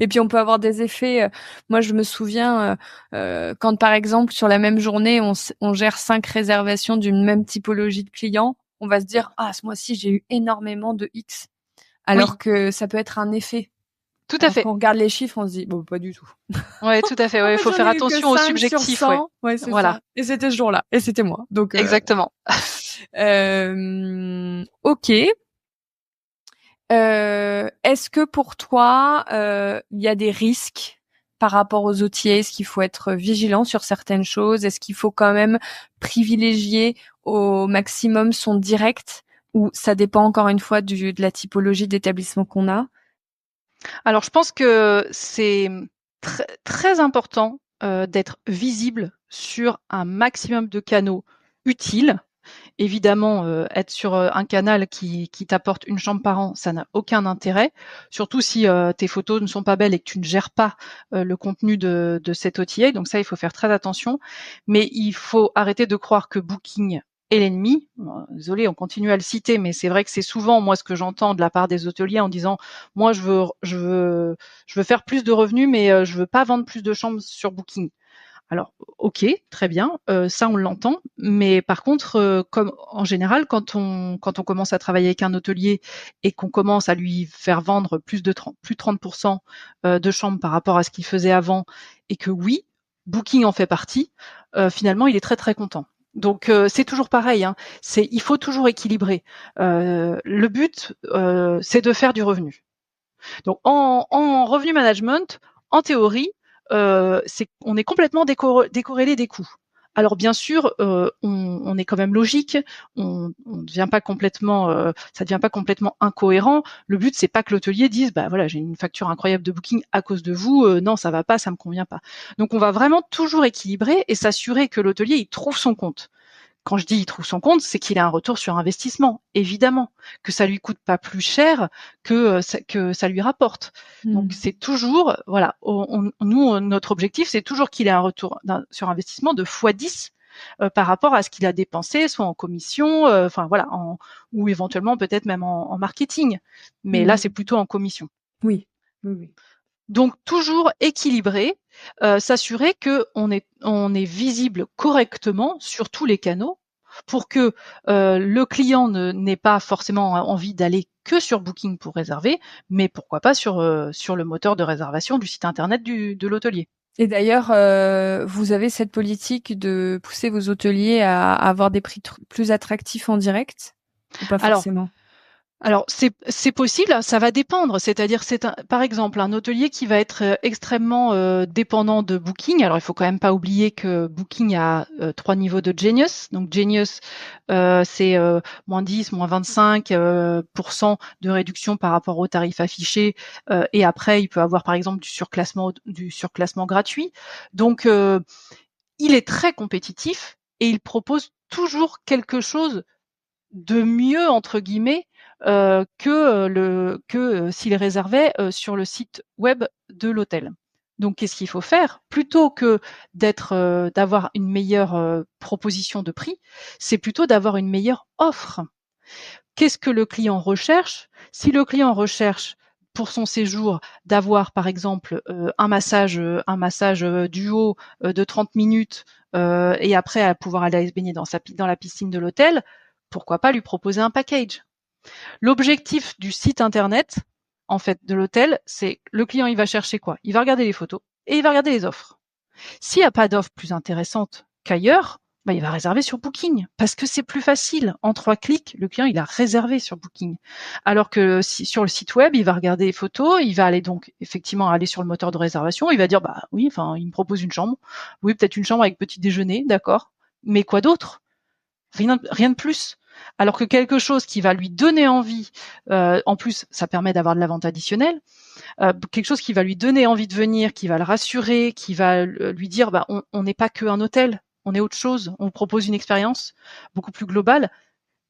Et puis on peut avoir des effets. Moi, je me souviens quand, par exemple, sur la même journée, on gère 5 réservations d'une même typologie de clients, on va se dire ce mois-ci j'ai eu énormément de X, alors que ça peut être un effet. Tout à fait. Quand on regarde les chiffres, on se dit pas du tout. Ouais, tout à fait. Ouais, il faut faire attention au subjectif. Ouais, c'est ça. Et c'était ce jour-là. Et c'était moi. Donc exactement. Ok. Est-ce que pour toi, il y a des risques par rapport aux OTA? Est-ce qu'il faut être vigilant sur certaines choses? Est-ce qu'il faut quand même privilégier au maximum son direct, ou ça dépend encore une fois de la typologie d'établissement qu'on a? Alors, je pense que c'est très important d'être visible sur un maximum de canaux utiles. Évidemment, être sur un canal qui t'apporte une chambre par an, ça n'a aucun intérêt. Surtout si tes photos ne sont pas belles et que tu ne gères pas le contenu de cet OTA. Donc ça, il faut faire très attention. Mais il faut arrêter de croire que Booking est l'ennemi. Désolé, on continue à le citer, mais c'est vrai que c'est souvent moi ce que j'entends de la part des hôteliers en disant moi je veux faire plus de revenus, mais je veux pas vendre plus de chambres sur Booking. Alors, ok, très bien, ça on l'entend, mais par contre, comme en général, quand on commence à travailler avec un hôtelier et qu'on commence à lui faire vendre plus de 30% de chambres par rapport à ce qu'il faisait avant, et que oui, Booking en fait partie, finalement il est très très content. Donc c'est toujours pareil, hein, il faut toujours équilibrer. Le but, c'est de faire du revenu. Donc en revenu management, en théorie, on est complètement décorrélé des coûts. Alors bien sûr, on est quand même logique, on devient pas complètement, ça devient pas complètement incohérent. Le but c'est pas que l'hôtelier dise voilà, j'ai une facture incroyable de Booking à cause de vous, non ça va pas, ça me convient pas. Donc on va vraiment toujours équilibrer et s'assurer que l'hôtelier il trouve son compte. quand je dis il trouve son compte, c'est qu'il a un retour sur investissement, évidemment, que ça lui coûte pas plus cher que ça lui rapporte. Donc c'est toujours, voilà, nous notre objectif c'est toujours qu'il ait un retour sur investissement de x10 par rapport à ce qu'il a dépensé, soit en commission, enfin voilà, ou éventuellement peut-être même en marketing. Mais là c'est plutôt en commission. Oui, oui, oui. Donc toujours équilibré, s'assurer que on est visible correctement sur tous les canaux pour que le client n'ait pas forcément envie d'aller que sur Booking pour réserver, mais pourquoi pas sur le moteur de réservation du site internet de l'hôtelier. Et d'ailleurs, vous avez cette politique de pousser vos hôteliers à avoir des prix plus attractifs en direct ou pas forcément? Alors c'est possible, ça va dépendre. C'est-à-dire par exemple un hôtelier qui va être extrêmement dépendant de Booking. Alors il faut quand même pas oublier que Booking a 3 niveaux de Genius. Donc Genius c'est moins 10, moins 25% de réduction par rapport au tarif affiché. Et après il peut avoir par exemple du surclassement gratuit. Donc il est très compétitif et il propose toujours quelque chose de mieux entre guillemets que s'il réservait sur le site web de l'hôtel. Donc qu'est-ce qu'il faut faire? Plutôt que d'avoir une meilleure proposition de prix, c'est plutôt d'avoir une meilleure offre. Qu'est-ce que le client recherche? Si le client recherche pour son séjour d'avoir par exemple un massage duo de 30 minutes et après à pouvoir aller se baigner dans la piscine de l'hôtel, pourquoi pas lui proposer un package? L'objectif du site internet, en fait, de l'hôtel, c'est le client, il va chercher quoi? Il va regarder les photos et il va regarder les offres. S'il n'y a pas d'offre plus intéressante qu'ailleurs, bah, il va réserver sur Booking parce que c'est plus facile. En 3 clics, le client, il a réservé sur Booking. Alors que sur le site web, il va regarder les photos, il va aller donc effectivement aller sur le moteur de réservation, il va dire bah oui, enfin, il me propose une chambre. Oui, peut-être une chambre avec petit déjeuner, d'accord. Mais quoi d'autre? Rien de plus. Alors que quelque chose qui va lui donner envie, en plus, ça permet d'avoir de la vente additionnelle, quelque chose qui va lui donner envie de venir, qui va le rassurer, qui va lui dire, bah, on n'est pas qu'un hôtel, on est autre chose, on propose une expérience beaucoup plus globale.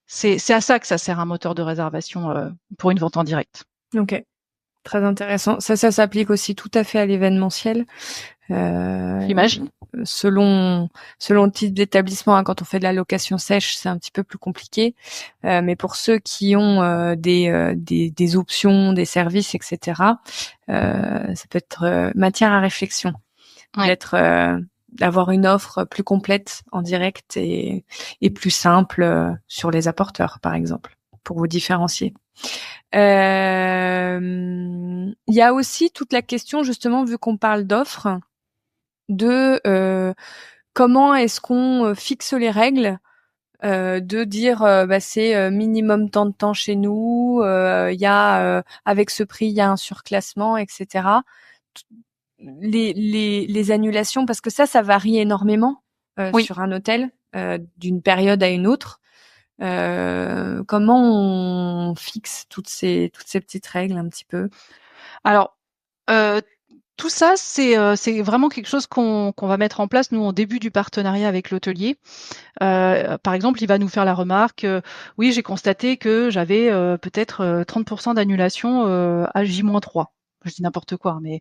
C'est à ça que ça sert un moteur de réservation pour une vente en direct. Ok, très intéressant. Ça s'applique aussi tout à fait à l'événementiel. J'imagine. Selon le type d'établissement, hein, quand on fait de la location sèche, c'est un petit peu plus compliqué. Mais pour ceux qui ont des options, des services, etc., ça peut être matière à réflexion. Ouais. D'avoir une offre plus complète en direct et plus simple sur les apporteurs, par exemple, pour vous différencier. Il y a aussi toute la question, justement, vu qu'on parle d'offres, de comment est-ce qu'on fixe les règles, de dire bah, c'est minimum tant de temps chez nous, il y a avec ce prix il y a un surclassement, etc. Les annulations, parce que ça varie énormément Oui. sur un hôtel d'une période à une autre. Comment on fixe toutes ces petites règles un petit peu? Alors tout ça, c'est vraiment quelque chose qu'on va mettre en place, nous, au début du partenariat avec l'hôtelier. Par exemple, il va nous faire la remarque, oui, j'ai constaté que j'avais peut-être 30% d'annulation à J-3. Je dis n'importe quoi, mais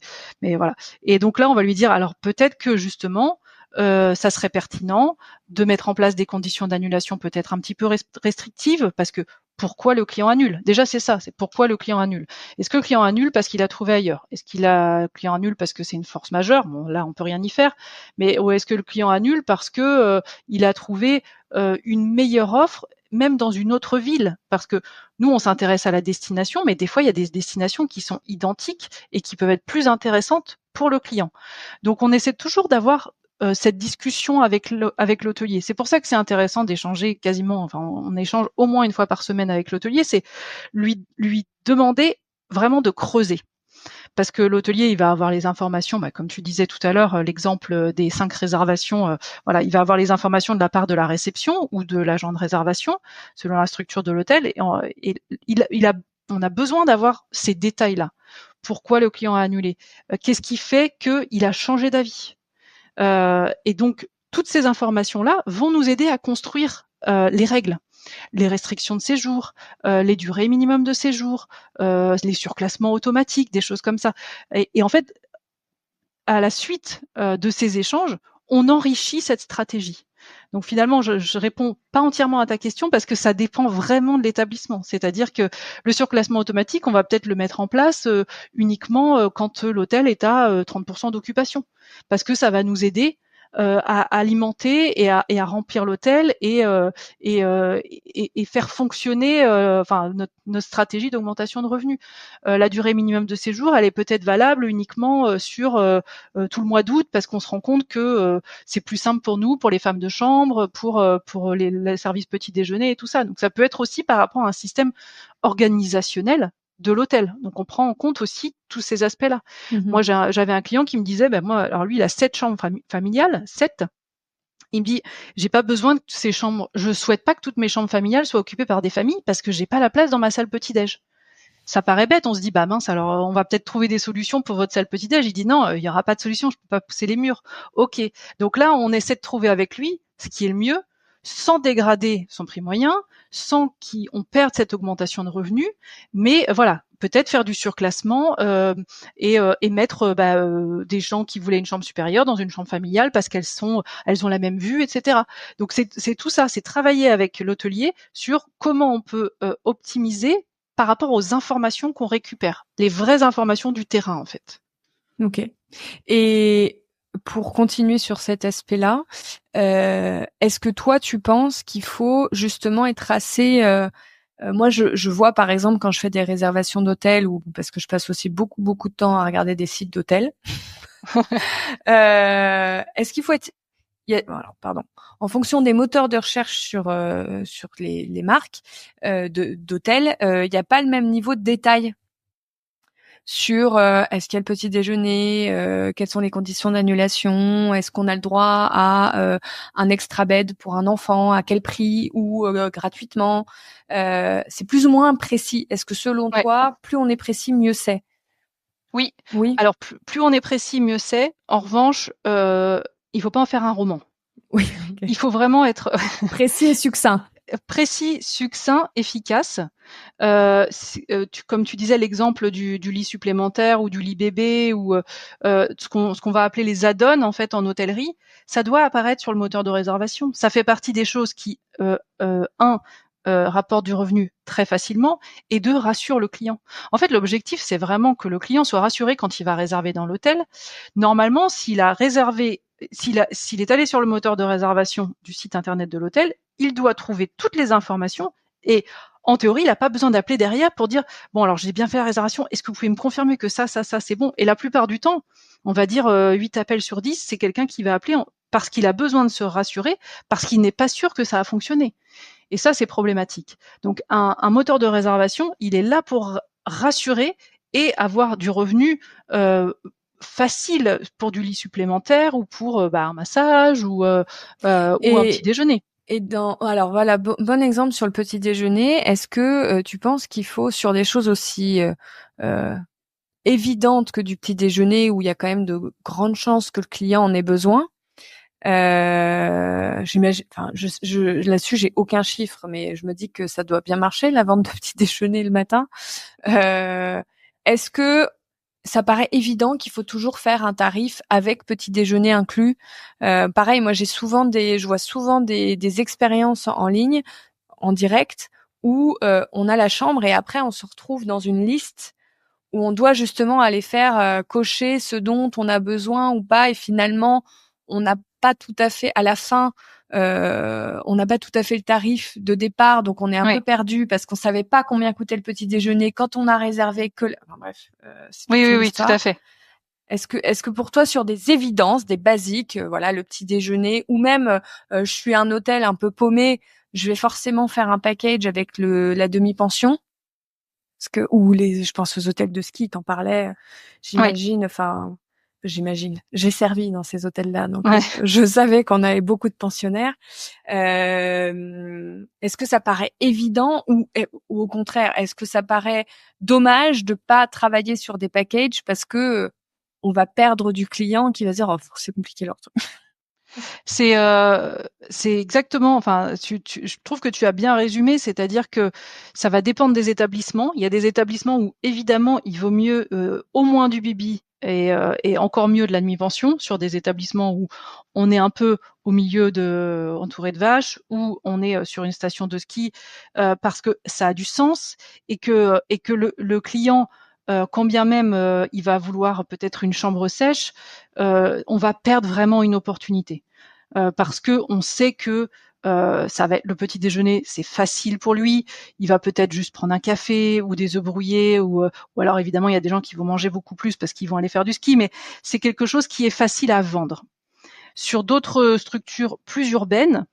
voilà. Et donc là, on va lui dire, alors peut-être que justement, ça serait pertinent de mettre en place des conditions d'annulation peut-être un petit peu restrictives, parce que pourquoi le client annule? Déjà, c'est ça, c'est pourquoi le client annule. Est-ce que le client annule parce qu'il a trouvé ailleurs? Est-ce le client annule parce que c'est une force majeure? Bon, là, on peut rien y faire. Mais ou est-ce que le client annule parce que il a trouvé une meilleure offre, même dans une autre ville? Parce que nous, on s'intéresse à la destination, mais des fois, il y a des destinations qui sont identiques et qui peuvent être plus intéressantes pour le client. Donc, on essaie toujours d'avoir cette discussion avec l'hôtelier. C'est pour ça que c'est intéressant d'échanger quasiment, enfin on échange au moins une fois par semaine avec l'hôtelier, c'est lui demander vraiment de creuser. Parce que l'hôtelier, il va avoir les informations, bah, comme tu disais tout à l'heure, l'exemple des 5 réservations, voilà, il va avoir les informations de la part de la réception ou de l'agent de réservation, selon la structure de l'hôtel, on a besoin d'avoir ces détails-là. Pourquoi le client a annulé? Qu'est-ce qui fait qu'il a changé d'avis? Et donc, toutes ces informations-là vont nous aider à construire les règles, les restrictions de séjour, les durées minimum de séjour, les surclassements automatiques, des choses comme ça. Et en fait, à la suite de ces échanges, on enrichit cette stratégie. Donc finalement, je réponds pas entièrement à ta question parce que ça dépend vraiment de l'établissement. C'est-à-dire que le surclassement automatique, on va peut-être le mettre en place uniquement quand l'hôtel est à 30% d'occupation, parce que ça va nous aider à alimenter et à remplir l'hôtel et faire fonctionner notre stratégie d'augmentation de revenus. La durée minimum de séjour, elle est peut-être valable uniquement sur tout le mois d'août parce qu'on se rend compte que c'est plus simple pour nous, pour les femmes de chambre, pour les services petit déjeuner et tout ça. Donc ça peut être aussi par rapport à un système organisationnel de l'hôtel. Donc on prend en compte aussi tous ces aspects-là. Moi, j'avais un client qui me disait, moi, alors lui, il a 7 chambres familiales, 7. Il me dit, j'ai pas besoin de ces chambres. Je souhaite pas que toutes mes chambres familiales soient occupées par des familles parce que j'ai pas la place dans ma salle petit-déj. Ça paraît bête, on se dit bah mince, alors on va peut-être trouver des solutions pour votre salle petit-déj. Il dit non, il y aura pas de solution, je peux pas pousser les murs. Ok, donc là on essaie de trouver avec lui ce qui est le mieux, sans dégrader son prix moyen, sans qu'on perde cette augmentation de revenus, mais voilà, peut-être faire du surclassement et mettre des gens qui voulaient une chambre supérieure dans une chambre familiale parce elles ont la même vue, etc. Donc c'est tout ça, c'est travailler avec l'hôtelier sur comment on peut optimiser par rapport aux informations qu'on récupère, les vraies informations du terrain en fait. Ok. Et pour continuer sur cet aspect-là, est-ce que toi tu penses qu'il faut justement être assez moi je vois par exemple quand je fais des réservations d'hôtels ou parce que je passe aussi beaucoup de temps à regarder des sites d'hôtels. Est-ce qu'il faut être alors, pardon. En fonction des moteurs de recherche sur les marques d'hôtels, il n'y a pas le même niveau de détail sur est-ce qu'il y a le petit déjeuner, quelles sont les conditions d'annulation, est-ce qu'on a le droit à un extra bed pour un enfant, à quel prix ou gratuitement. C'est plus ou moins précis. Est-ce que selon toi, plus on est précis, mieux c'est? Oui. Alors plus on est précis, mieux c'est. En revanche, il faut pas en faire un roman. Oui. Okay. Il faut vraiment être précis et succinct. Précis, succinct, efficace. Comme tu disais, l'exemple du lit supplémentaire ou du lit bébé ou ce qu'on va appeler les add-ons en fait en hôtellerie, ça doit apparaître sur le moteur de réservation. Ça fait partie des choses qui, rapportent du revenu très facilement et deux, rassurent le client. En fait, l'objectif, c'est vraiment que le client soit rassuré quand il va réserver dans l'hôtel. Normalement, s'il a réservé, s'il est allé sur le moteur de réservation du site internet de l'hôtel, il doit trouver toutes les informations et en théorie, il n'a pas besoin d'appeler derrière pour dire bon alors j'ai bien fait la réservation, est-ce que vous pouvez me confirmer que ça c'est bon? Et la plupart du temps, on va dire 8 appels sur 10, c'est quelqu'un qui va appeler parce qu'il a besoin de se rassurer, parce qu'il n'est pas sûr que ça a fonctionné. Et ça, c'est problématique. Donc un moteur de réservation, il est là pour rassurer et avoir du revenu facile pour du lit supplémentaire ou pour un massage ou un petit déjeuner. Et alors voilà, bon exemple sur le petit déjeuner. Est-ce que tu penses qu'il faut sur des choses aussi évidentes que du petit déjeuner où il y a quand même de grandes chances que le client en ait besoin? J'imagine. Enfin, là-dessus j'ai aucun chiffre, mais je me dis que ça doit bien marcher la vente de petit déjeuner le matin. Est-ce que ça paraît évident qu'il faut toujours faire un tarif avec petit déjeuner inclus. Pareil, moi je vois souvent des expériences en ligne, en direct, où on a la chambre et après on se retrouve dans une liste où on doit justement aller faire cocher ce dont on a besoin ou pas, et finalement on n'a pas tout à fait à la fin. On n'a pas tout à fait le tarif de départ, donc on est un peu perdu parce qu'on savait pas combien coûtait le petit déjeuner quand on a réservé que. Enfin, bref. Oui, tout à fait. Est-ce que pour toi, sur des évidences, des basiques, voilà, le petit déjeuner, ou même je suis un hôtel un peu paumé, je vais forcément faire un package avec la demi-pension, parce que je pense aux hôtels de ski, t'en parlais, j'imagine, enfin. J'imagine. J'ai servi dans ces hôtels-là, donc je savais qu'on avait beaucoup de pensionnaires. Est-ce que ça paraît évident ou au contraire, est-ce que ça paraît dommage de pas travailler sur des packages parce que on va perdre du client qui va dire oh, c'est compliqué leur truc. C'est exactement. Enfin, je trouve que tu as bien résumé, c'est-à-dire que ça va dépendre des établissements. Il y a des établissements où évidemment il vaut mieux au moins du bibi et encore mieux de la demi-pension sur des établissements où on est un peu au milieu entouré de vaches, où on est sur une station de ski parce que ça a du sens et que le client quand bien même il va vouloir peut-être une chambre sèche, on va perdre vraiment une opportunité. Parce que on sait que ça va être le petit déjeuner, c'est facile pour lui. Il va peut-être juste prendre un café ou des œufs brouillés ou alors évidemment il y a des gens qui vont manger beaucoup plus parce qu'ils vont aller faire du ski, mais c'est quelque chose qui est facile à vendre. Sur d'autres structures plus urbaines,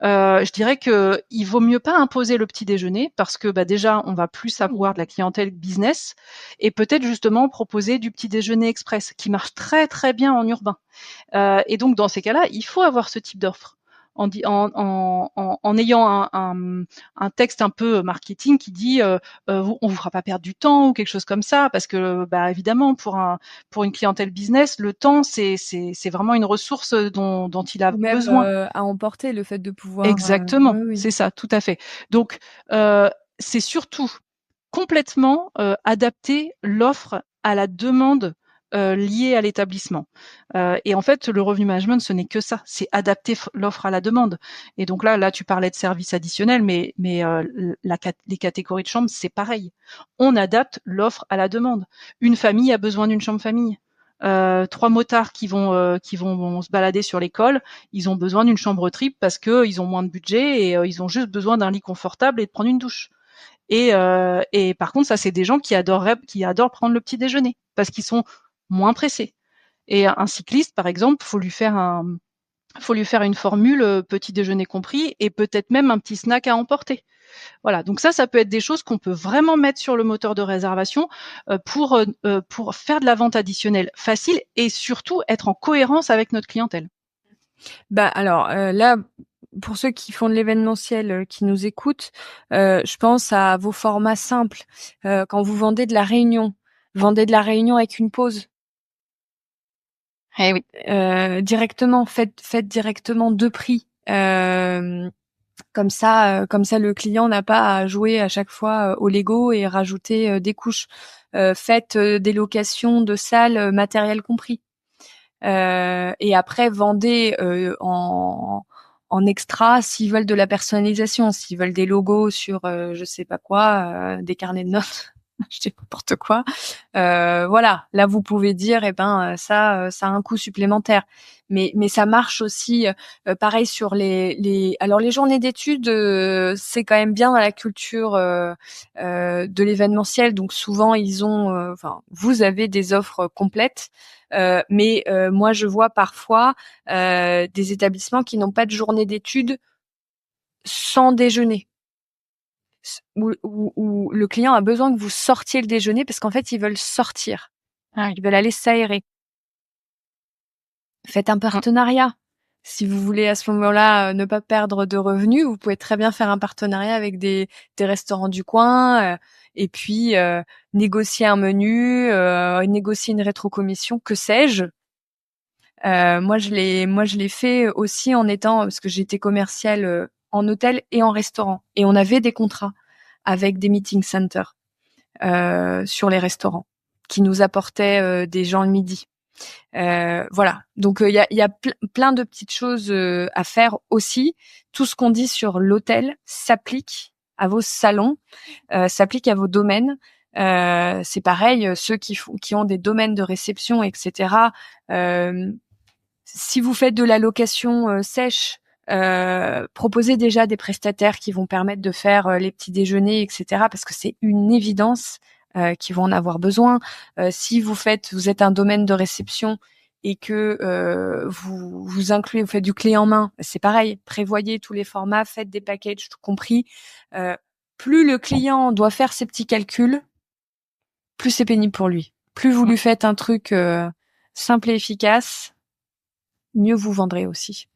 je dirais que il vaut mieux pas imposer le petit déjeuner parce que déjà on va plus avoir de la clientèle business et peut-être justement proposer du petit déjeuner express qui marche très très bien en urbain. Et donc, dans ces cas-là, il faut avoir ce type d'offre en ayant un texte un peu marketing qui dit on vous fera pas perdre du temps ou quelque chose comme ça, parce que évidemment pour une clientèle business, le temps c'est vraiment une ressource dont il a Ou même besoin. à emporter le fait de pouvoir. Exactement, Oui, c'est ça, tout à fait. Donc c'est surtout complètement adapter l'offre à la demande liée à l'établissement. Et en fait, le revenu management, ce n'est que ça, c'est adapter l'offre à la demande. Et donc là, tu parlais de services additionnels, mais les catégories de chambres, c'est pareil. On adapte l'offre à la demande. Une famille a besoin d'une chambre famille. 3 motards qui vont se balader sur l'école, ils ont besoin d'une chambre triple parce que ils ont moins de budget et ils ont juste besoin d'un lit confortable et de prendre une douche. Et par contre, ça, c'est des gens qui adorent prendre le petit déjeuner parce qu'ils sont moins pressés. Et un cycliste, par exemple, faut lui faire une formule petit déjeuner compris et peut-être même un petit snack à emporter. Voilà. Donc ça peut être des choses qu'on peut vraiment mettre sur le moteur de réservation pour faire de la vente additionnelle facile et surtout être en cohérence avec notre clientèle. Alors là, pour ceux qui font de l'événementiel, qui nous écoutent, je pense à vos formats simples. Quand vous vendez de la réunion, vendez de la réunion avec une pause. Eh oui. Directement, faites directement 2 prix. Comme ça, le client n'a pas à jouer à chaque fois au Lego et rajouter des couches. Faites des locations de salles, matériel compris. Et après, vendez en extra s'ils veulent de la personnalisation, s'ils veulent des logos sur je sais pas quoi, des carnets de notes, je dis n'importe quoi. Voilà, là vous pouvez dire ça a un coût supplémentaire. Mais ça marche aussi pareil sur alors les journées d'études, c'est quand même bien dans la culture de l'événementiel, donc souvent ils ont vous avez des offres complètes. Mais moi je vois parfois des établissements qui n'ont pas de journée d'études sans déjeuner. Où le client a besoin que vous sortiez le déjeuner parce qu'en fait ils veulent sortir. Ils veulent aller s'aérer. Faites un partenariat. Si vous voulez à ce moment-là ne pas perdre de revenus, vous pouvez très bien faire un partenariat avec des restaurants du coin et puis négocier un menu, négocier une rétrocommission, que sais-je. Moi je l'ai fait aussi en étant, parce que j'étais commerciale en hôtel et en restaurant, et on avait des contrats avec des meeting centers sur les restaurants qui nous apportaient des gens le midi. Voilà. Donc il y a plein de petites choses à faire aussi. Tout ce qu'on dit sur l'hôtel s'applique à vos salons, s'applique à vos domaines. C'est pareil, ceux qui ont des domaines de réception, etc. Si vous faites de la location sèche, proposez déjà des prestataires qui vont permettre de faire les petits déjeuners, etc. Parce que c'est une évidence qu'ils vont en avoir besoin. Si vous êtes un domaine de réception et que vous incluez, vous faites du clé en main, c'est pareil. Prévoyez tous les formats, faites des packages, tout compris. Plus le client doit faire ses petits calculs, plus c'est pénible pour lui. Plus vous lui faites un truc simple et efficace, mieux vous vendrez aussi.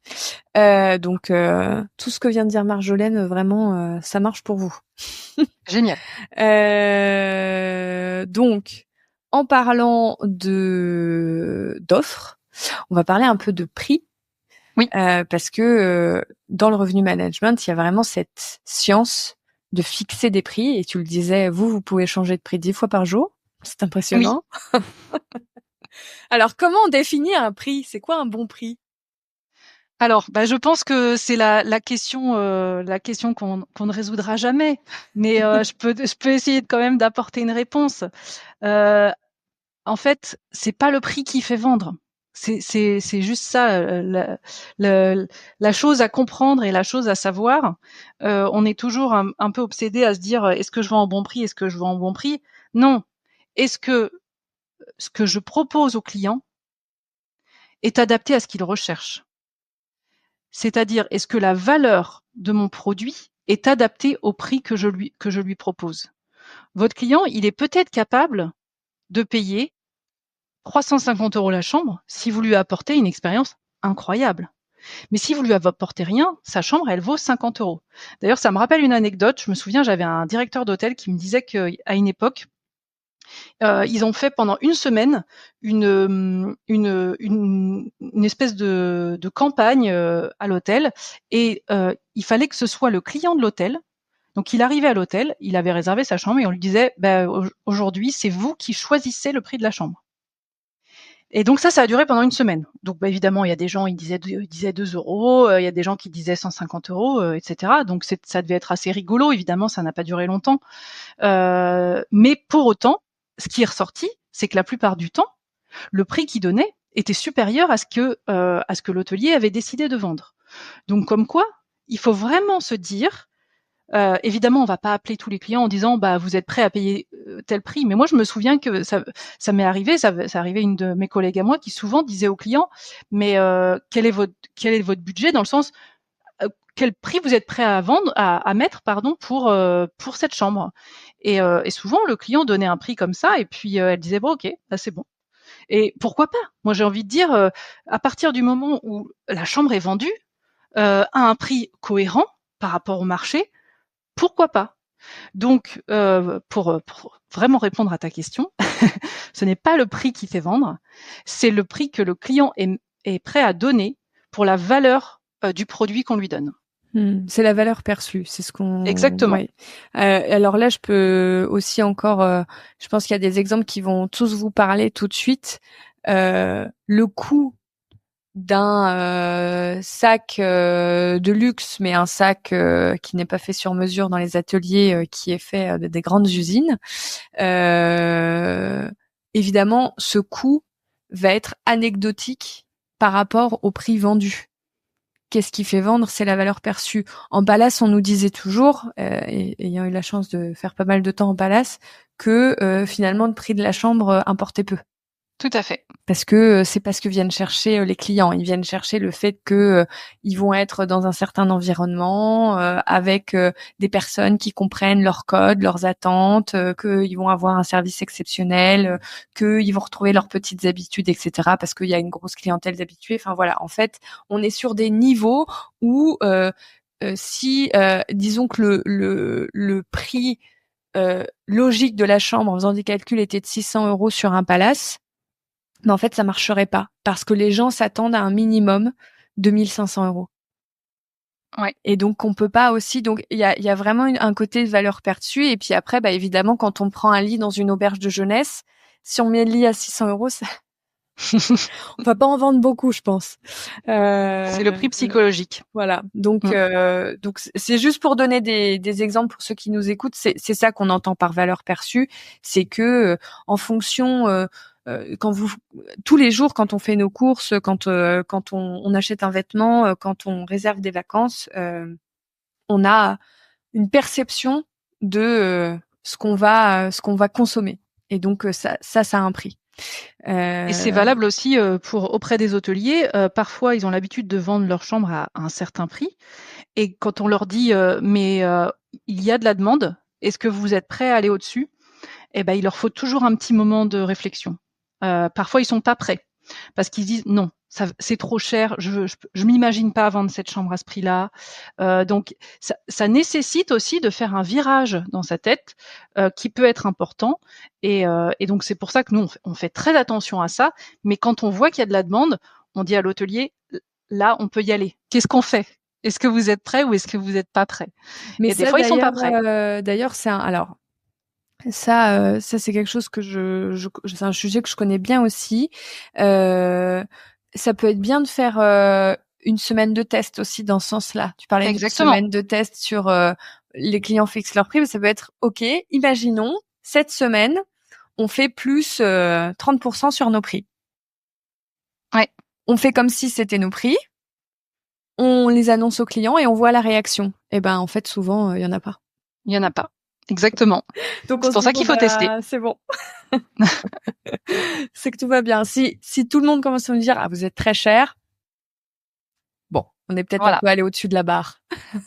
Donc tout ce que vient de dire Marjolaine, vraiment, ça marche pour vous. Génial. Donc, en parlant d'offres, on va parler un peu de prix. Oui. Parce que dans le revenu management, il y a vraiment cette science de fixer des prix. Et tu le disais, vous pouvez changer de prix 10 fois par jour. C'est Oui. impressionnant. Alors, comment on définit un prix? C'est quoi un bon prix? Alors, je pense que c'est la question qu'on ne résoudra jamais, mais je peux essayer quand même d'apporter une réponse. En fait, c'est pas le prix qui fait vendre. C'est juste ça, la chose à comprendre et la chose à savoir. On est toujours un peu obsédé à se dire, est-ce que je vends en bon prix? Est-ce que je vends en bon prix? Non. Est-ce que ce que je propose au client est adapté à ce qu'il recherche? C'est-à-dire, est-ce que la valeur de mon produit est adaptée au prix que je lui propose? Votre client, il est peut-être capable de payer 350 € la chambre si vous lui apportez une expérience incroyable. Mais si vous lui apportez rien, sa chambre, elle vaut 50 €. D'ailleurs, ça me rappelle une anecdote. Je me souviens, j'avais un directeur d'hôtel qui me disait qu'à une époque, ils ont fait pendant une semaine une espèce de campagne à l'hôtel et il fallait que ce soit le client de l'hôtel. Donc il arrivait à l'hôtel, il avait réservé sa chambre et on lui disait aujourd'hui c'est vous qui choisissez le prix de la chambre. Et donc ça a duré pendant une semaine. Donc évidemment il y a des gens ils disaient 2 €, il y a des gens qui disaient 150 €, etc. Donc ça devait être assez rigolo. Évidemment ça n'a pas duré longtemps. Mais pour autant, ce qui est ressorti, c'est que la plupart du temps, le prix qu'il donnait était supérieur à ce que l'hôtelier avait décidé de vendre. Donc comme quoi, il faut vraiment se dire, évidemment, on va pas appeler tous les clients en disant vous êtes prêts à payer tel prix. Mais moi, je me souviens que ça m'est arrivé, ça arrivait une de mes collègues à moi qui souvent disait aux clients, mais quel est votre budget dans le sens quel prix vous êtes prêt à vendre, à mettre, pardon, pour cette chambre. Et souvent, le client donnait un prix comme ça, et puis elle disait bon, ok, c'est bon. Et pourquoi pas? Moi, j'ai envie de dire, à partir du moment où la chambre est vendue à un prix cohérent par rapport au marché, pourquoi pas? Donc, pour vraiment répondre à ta question, ce n'est pas le prix qui fait vendre, c'est le prix que le client est prêt à donner pour la valeur du produit qu'on lui donne. C'est la valeur perçue, c'est ce qu'on. Exactement. Ouais. Alors là, je peux aussi encore. Je pense qu'il y a des exemples qui vont tous vous parler tout de suite. Le coût d'un sac de luxe, mais un sac qui n'est pas fait sur mesure dans les ateliers, qui est fait des grandes usines. Évidemment, ce coût va être anecdotique par rapport au prix vendu. Qu'est-ce qui fait vendre? C'est la valeur perçue. En Palace, on nous disait toujours, ayant eu la chance de faire pas mal de temps en Palace, que finalement le prix de la chambre importait peu. Tout à fait. Parce que c'est pas ce que viennent chercher les clients. Ils viennent chercher le fait que ils vont être dans un certain environnement, avec des personnes qui comprennent leurs codes, leurs attentes, qu'ils vont avoir un service exceptionnel, qu'ils vont retrouver leurs petites habitudes, etc. Parce qu'il y a une grosse clientèle d'habitués. Enfin voilà, en fait, on est sur des niveaux où si disons que le prix logique de la chambre en faisant des calculs était de 600 € sur un palace, mais en fait, ça marcherait pas parce que les gens s'attendent à un minimum de 1 500 €. Ouais. Et donc, on peut pas aussi. Donc, il y a vraiment un côté de valeur perçue. Et puis après, évidemment, quand on prend un lit dans une auberge de jeunesse, si on met le lit à 600 €, ça... on va pas en vendre beaucoup, je pense. C'est le prix psychologique. Voilà. Donc c'est juste pour donner des exemples pour ceux qui nous écoutent. C'est ça qu'on entend par valeur perçue. C'est que en fonction quand tous les jours, quand on fait nos courses, quand on achète un vêtement, quand on réserve des vacances, on a une perception de ce qu'on va consommer. Et donc ça a un prix. Et c'est valable aussi auprès des hôteliers. Parfois, ils ont l'habitude de vendre leur chambre à un certain prix. Et quand on leur dit mais il y a de la demande, est-ce que vous êtes prêts à aller au-dessus? Eh ben, il leur faut toujours un petit moment de réflexion. Parfois, ils sont pas prêts parce qu'ils disent non, c'est trop cher, je m'imagine pas vendre cette chambre à ce prix-là. Donc, ça nécessite aussi de faire un virage dans sa tête qui peut être important. Et donc, c'est pour ça que nous, on fait très attention à ça. Mais quand on voit qu'il y a de la demande, on dit à l'hôtelier, là, on peut y aller. Qu'est-ce qu'on fait? Est-ce que vous êtes prêts ou est-ce que vous n'êtes pas prêts? Mais et des fois, ils sont pas prêts. D'ailleurs, alors ça c'est quelque chose que c'est un sujet que je connais bien aussi. Ça peut être bien de faire une semaine de test aussi dans ce sens-là. Tu parlais d'une semaine de test sur les clients fixent leur prix, mais ça peut être OK. Imaginons cette semaine, on fait plus 30% sur nos prix. Ouais. On fait comme si c'était nos prix. On les annonce aux clients et on voit la réaction. Et ben en fait souvent il y en a pas. Il y en a pas. Exactement. Donc c'est pour ça qu'il faut tester. C'est bon. C'est que tout va bien. Si tout le monde commence à me dire ah vous êtes très cher, bon, on est peut-être un peu allé au-dessus de la barre.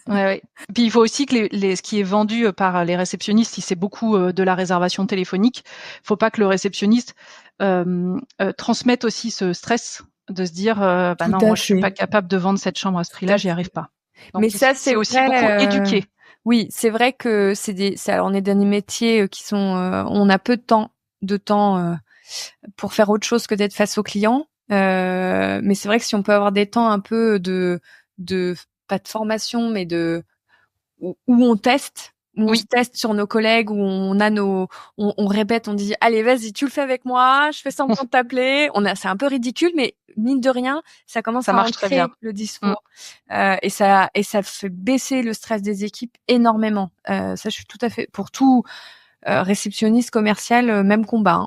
Ouais. Puis il faut aussi que ce qui est vendu par les réceptionnistes, si c'est beaucoup de la réservation téléphonique, faut pas que le réceptionniste transmette aussi ce stress de se dire non, moi je suis pas capable de vendre cette chambre à ce prix-là, j'y arrive pas. Donc, mais ça c'est aussi beaucoup éduqué. Oui, c'est vrai que on est dans des métiers qui sont on a peu de temps pour faire autre chose que d'être face aux clients. Mais c'est vrai que si on peut avoir des temps un peu de pas de formation, mais où on teste, on se teste sur nos collègues, où on a on répète, on dit allez vas-y tu le fais avec moi, je fais semblant de t'appeler. C'est un peu ridicule, mais mine de rien, ça commence à ancrer le discours et ça fait baisser le stress des équipes énormément. Ça je suis tout à fait pour tout. Réceptionniste commercial, même combat.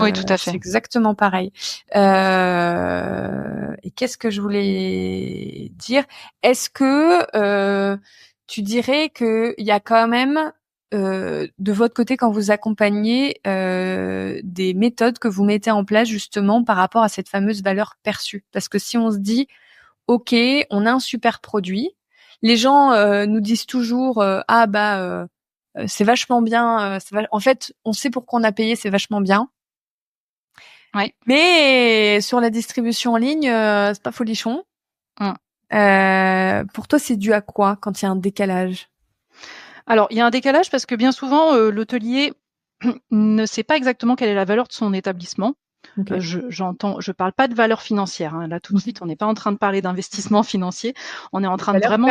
Oui, tout à fait. C'est exactement pareil. Et qu'est-ce que je voulais dire? Est-ce que tu dirais qu'il y a quand même de votre côté quand vous accompagnez des méthodes que vous mettez en place justement par rapport à cette fameuse valeur perçue? Parce que si on se dit OK, on a un super produit, les gens nous disent toujours c'est vachement bien. En fait, on sait pourquoi on a payé, c'est vachement bien. Ouais. Mais sur la distribution en ligne, c'est pas folichon. Pour toi, c'est dû à quoi quand il y a un décalage? Alors, il y a un décalage parce que bien souvent, l'hôtelier ne sait pas exactement quelle est la valeur de son établissement. Okay. Je parle pas de valeur financière. Hein. Là, tout de suite, on n'est pas en train de parler d'investissement financier. On est en train de vraiment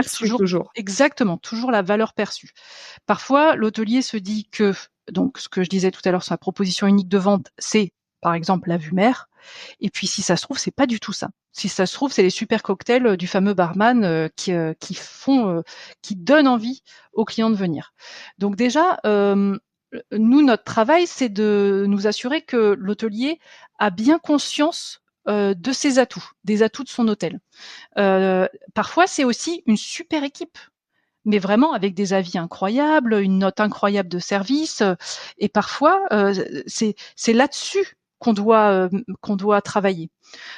toujours la valeur perçue. Parfois, l'hôtelier se dit que, donc, ce que je disais tout à l'heure sur la proposition unique de vente, c'est, par exemple, la vue mer. Et puis, si ça se trouve, c'est pas du tout ça. Si ça se trouve, c'est les super cocktails du fameux barman qui donnent envie aux clients de venir. Donc déjà, nous, notre travail, c'est de nous assurer que l'hôtelier a bien conscience de ses atouts, des atouts de son hôtel. Parfois, c'est aussi une super équipe, mais vraiment avec des avis incroyables, une note incroyable de service. Et parfois, c'est là-dessus qu'on doit travailler.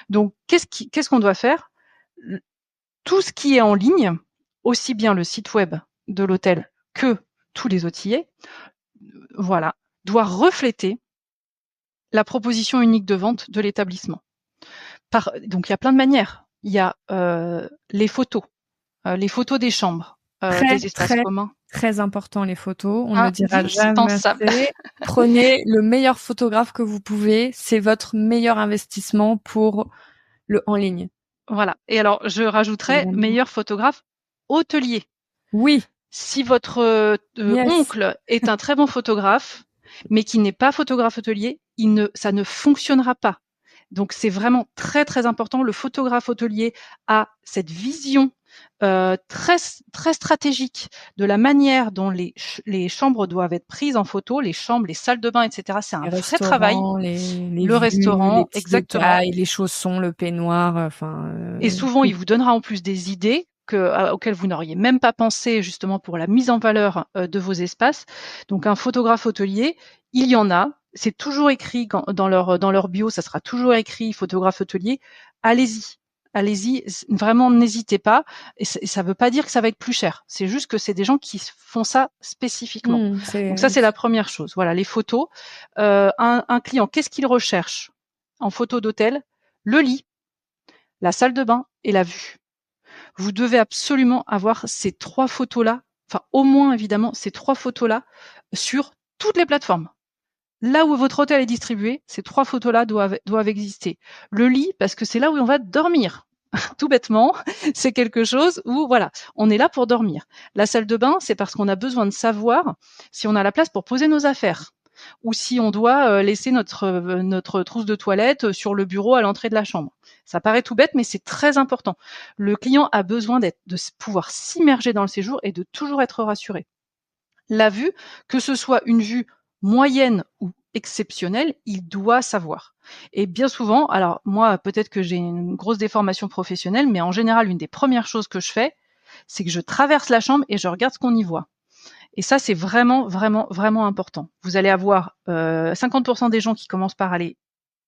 Donc, qu'est-ce qu'on doit faire? Tout ce qui est en ligne, aussi bien le site web de l'hôtel que tous les hôteliers, voilà, doit refléter la proposition unique de vente de l'établissement. Donc, il y a plein de manières. Il y a les photos des chambres, des espaces communs. Très important, les photos. On ne le dira jamais assez. Prenez le meilleur photographe que vous pouvez. C'est votre meilleur investissement pour le en ligne. Voilà. Et alors, je rajouterais meilleur photographe hôtelier. Oui. Si votre oncle est un très bon photographe, mais qui n'est pas photographe hôtelier, ça ne fonctionnera pas. Donc, c'est vraiment très, très important. Le photographe hôtelier a cette vision très, très stratégique de la manière dont les chambres doivent être prises en photo, les chambres, les salles de bain, etc. C'est un vrai travail. Le restaurant, les exactement. Détails, les chaussons, le peignoir, Et souvent, il vous donnera en plus des idées auxquelles vous n'auriez même pas pensé justement pour la mise en valeur de vos espaces. Donc, un photographe hôtelier, il y en a. C'est toujours écrit dans leur bio, ça sera toujours écrit photographe hôtelier. Allez-y, vraiment n'hésitez pas. Et ça veut pas dire que ça va être plus cher. C'est juste que c'est des gens qui font ça spécifiquement. Donc ça, c'est la première chose. Voilà, les photos. Un client, qu'est-ce qu'il recherche en photo d'hôtel? Le lit, la salle de bain et la vue. Vous devez absolument avoir ces 3 photos-là, enfin au moins évidemment ces 3 photos-là sur toutes les plateformes. Là où votre hôtel est distribué, ces 3 photos-là doivent exister. Le lit, parce que c'est là où on va dormir. tout bêtement, c'est quelque chose où, voilà, on est là pour dormir. La salle de bain, c'est parce qu'on a besoin de savoir si on a la place pour poser nos affaires ou si on doit laisser notre trousse de toilette sur le bureau à l'entrée de la chambre. Ça paraît tout bête, mais c'est très important. Le client a besoin de pouvoir s'immerger dans le séjour et de toujours être rassuré. La vue, que ce soit une vue moyenne ou exceptionnelle, il doit savoir. Et bien souvent, alors moi, peut-être que j'ai une grosse déformation professionnelle, mais en général, une des premières choses que je fais, c'est que je traverse la chambre et je regarde ce qu'on y voit. Et ça, c'est vraiment, vraiment, vraiment important. Vous allez avoir 50% des gens qui commencent par aller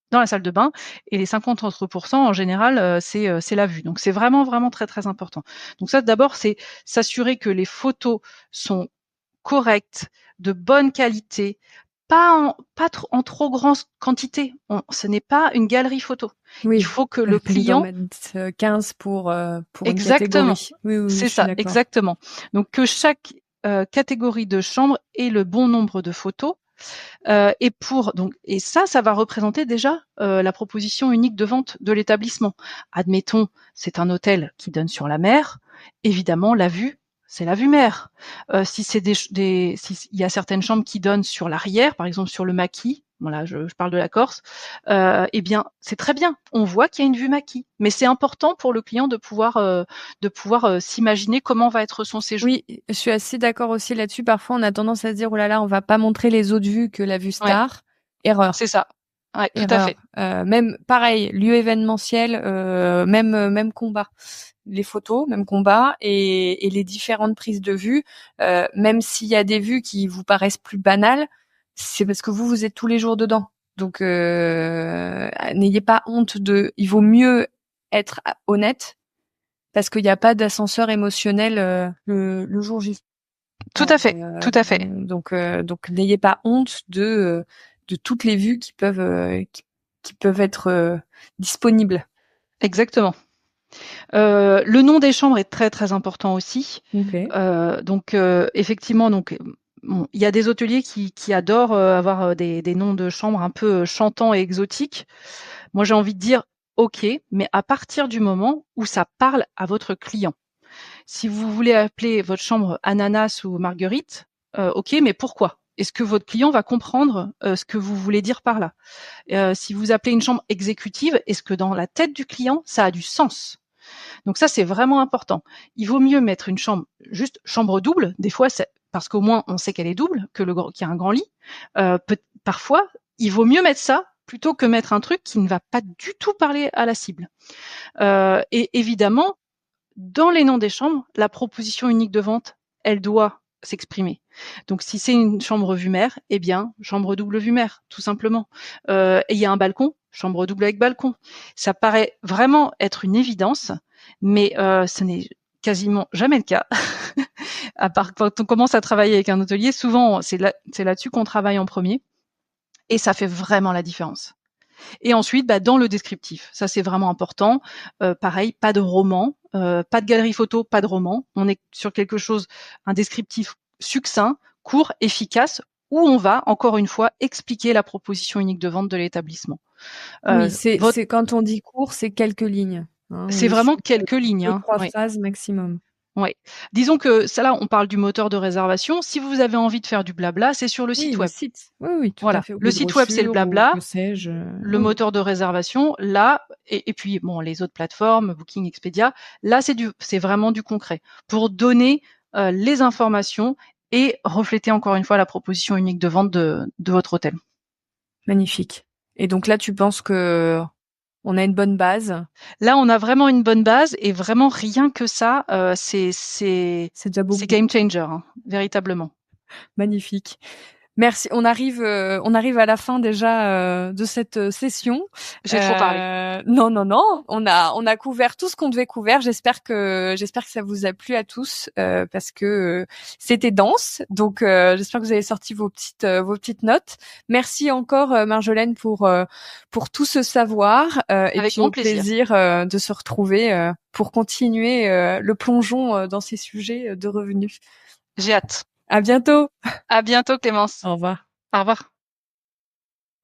dans la salle de bain et les 50 autres pourcents, en général, c'est la vue. Donc, c'est vraiment, vraiment très, très important. Donc ça, d'abord, c'est s'assurer que les photos sont correctes, de bonne qualité, pas en trop grande quantité. Ce n'est pas une galerie photo. Il faut que le client... 15 pour une Exactement. catégorie. Oui, C'est ça, exactement. Donc que chaque catégorie de chambre ait le bon nombre de photos. Et ça va représenter déjà la proposition unique de vente de l'établissement. Admettons, c'est un hôtel qui donne sur la mer. Évidemment, la vue, c'est la vue mer. Si c'est s'il y a certaines chambres qui donnent sur l'arrière, par exemple sur le maquis, voilà, je parle de la Corse, eh bien, c'est très bien. On voit qu'il y a une vue maquis, mais c'est important pour le client de pouvoir s'imaginer comment va être son séjour. Oui, je suis assez d'accord aussi là-dessus. Parfois, on a tendance à se dire, oh là là, on va pas montrer les autres vues que la vue star. Ouais. Erreur. C'est ça. Ouais, Erreur. tout à fait. Même pareil, lieu événementiel, même combat. Les photos, même combat, et les différentes prises de vue, même s'il y a des vues qui vous paraissent plus banales, c'est parce que vous êtes tous les jours dedans. Donc n'ayez pas honte il vaut mieux être honnête parce qu'il n'y a pas d'ascenseur émotionnel le jour J. Tout à fait, tout à fait. Donc n'ayez pas honte de toutes les vues qui peuvent être disponibles. Exactement. Le nom des chambres est très très important aussi. Okay. Effectivement, il y a des hôteliers qui adorent avoir des noms de chambres un peu chantants et exotiques. Moi, j'ai envie de dire OK, mais à partir du moment où ça parle à votre client. Si vous voulez appeler votre chambre ananas ou marguerite, OK, mais pourquoi? Est-ce que votre client va comprendre ce que vous voulez dire par là? Si vous appelez une chambre exécutive, est-ce que dans la tête du client, ça a du sens? Donc ça, c'est vraiment important. Il vaut mieux mettre une chambre, juste chambre double. Des fois, parce qu'au moins, on sait qu'elle est double, qu'il y a un grand lit. Parfois, il vaut mieux mettre ça plutôt que mettre un truc qui ne va pas du tout parler à la cible. Et évidemment, dans les noms des chambres, la proposition unique de vente, elle doit s'exprimer. Donc, si c'est une chambre vue mer, eh bien, chambre double vue mer, tout simplement. Et il y a un balcon, chambre double avec balcon. Ça paraît vraiment être une évidence, mais ce n'est quasiment jamais le cas. À part quand on commence à travailler avec un hôtelier, souvent, c'est là-dessus qu'on travaille en premier. Et ça fait vraiment la différence. Et ensuite, dans le descriptif, ça c'est vraiment important. Pareil, pas de roman, pas de galerie photo, pas de roman. On est sur quelque chose, un descriptif succinct, court, efficace, où on va encore une fois expliquer la proposition unique de vente de l'établissement. Oui, c'est quand on dit court, c'est quelques lignes. Hein, c'est vraiment quelques lignes. 2-3 phrases maximum. Oui. Disons que ça là, on parle du moteur de réservation. Si vous avez envie de faire du blabla, c'est sur le site web. Oui, tout à fait. Le site web, c'est le blabla. Le moteur de réservation, là, et puis les autres plateformes, Booking, Expedia, là, c'est vraiment du concret pour donner les informations et refléter encore une fois la proposition unique de vente de votre hôtel. Magnifique. Et donc là, tu penses que on a une bonne base? Là, on a vraiment une bonne base et vraiment rien que ça, c'est déjà beaucoup. C'est game changer, véritablement. Magnifique. Merci. On arrive à la fin déjà de cette session. J'ai trop parlé. Non. On a couvert tout ce qu'on devait couvrir. J'espère que ça vous a plu à tous parce que c'était dense. Donc j'espère que vous avez sorti vos petites notes. Merci encore Marjolaine pour tout ce savoir et puis au plaisir de se retrouver pour continuer le plongeon dans ces sujets de revenus. J'ai hâte. À bientôt. À bientôt Clémence. Au revoir. Au revoir.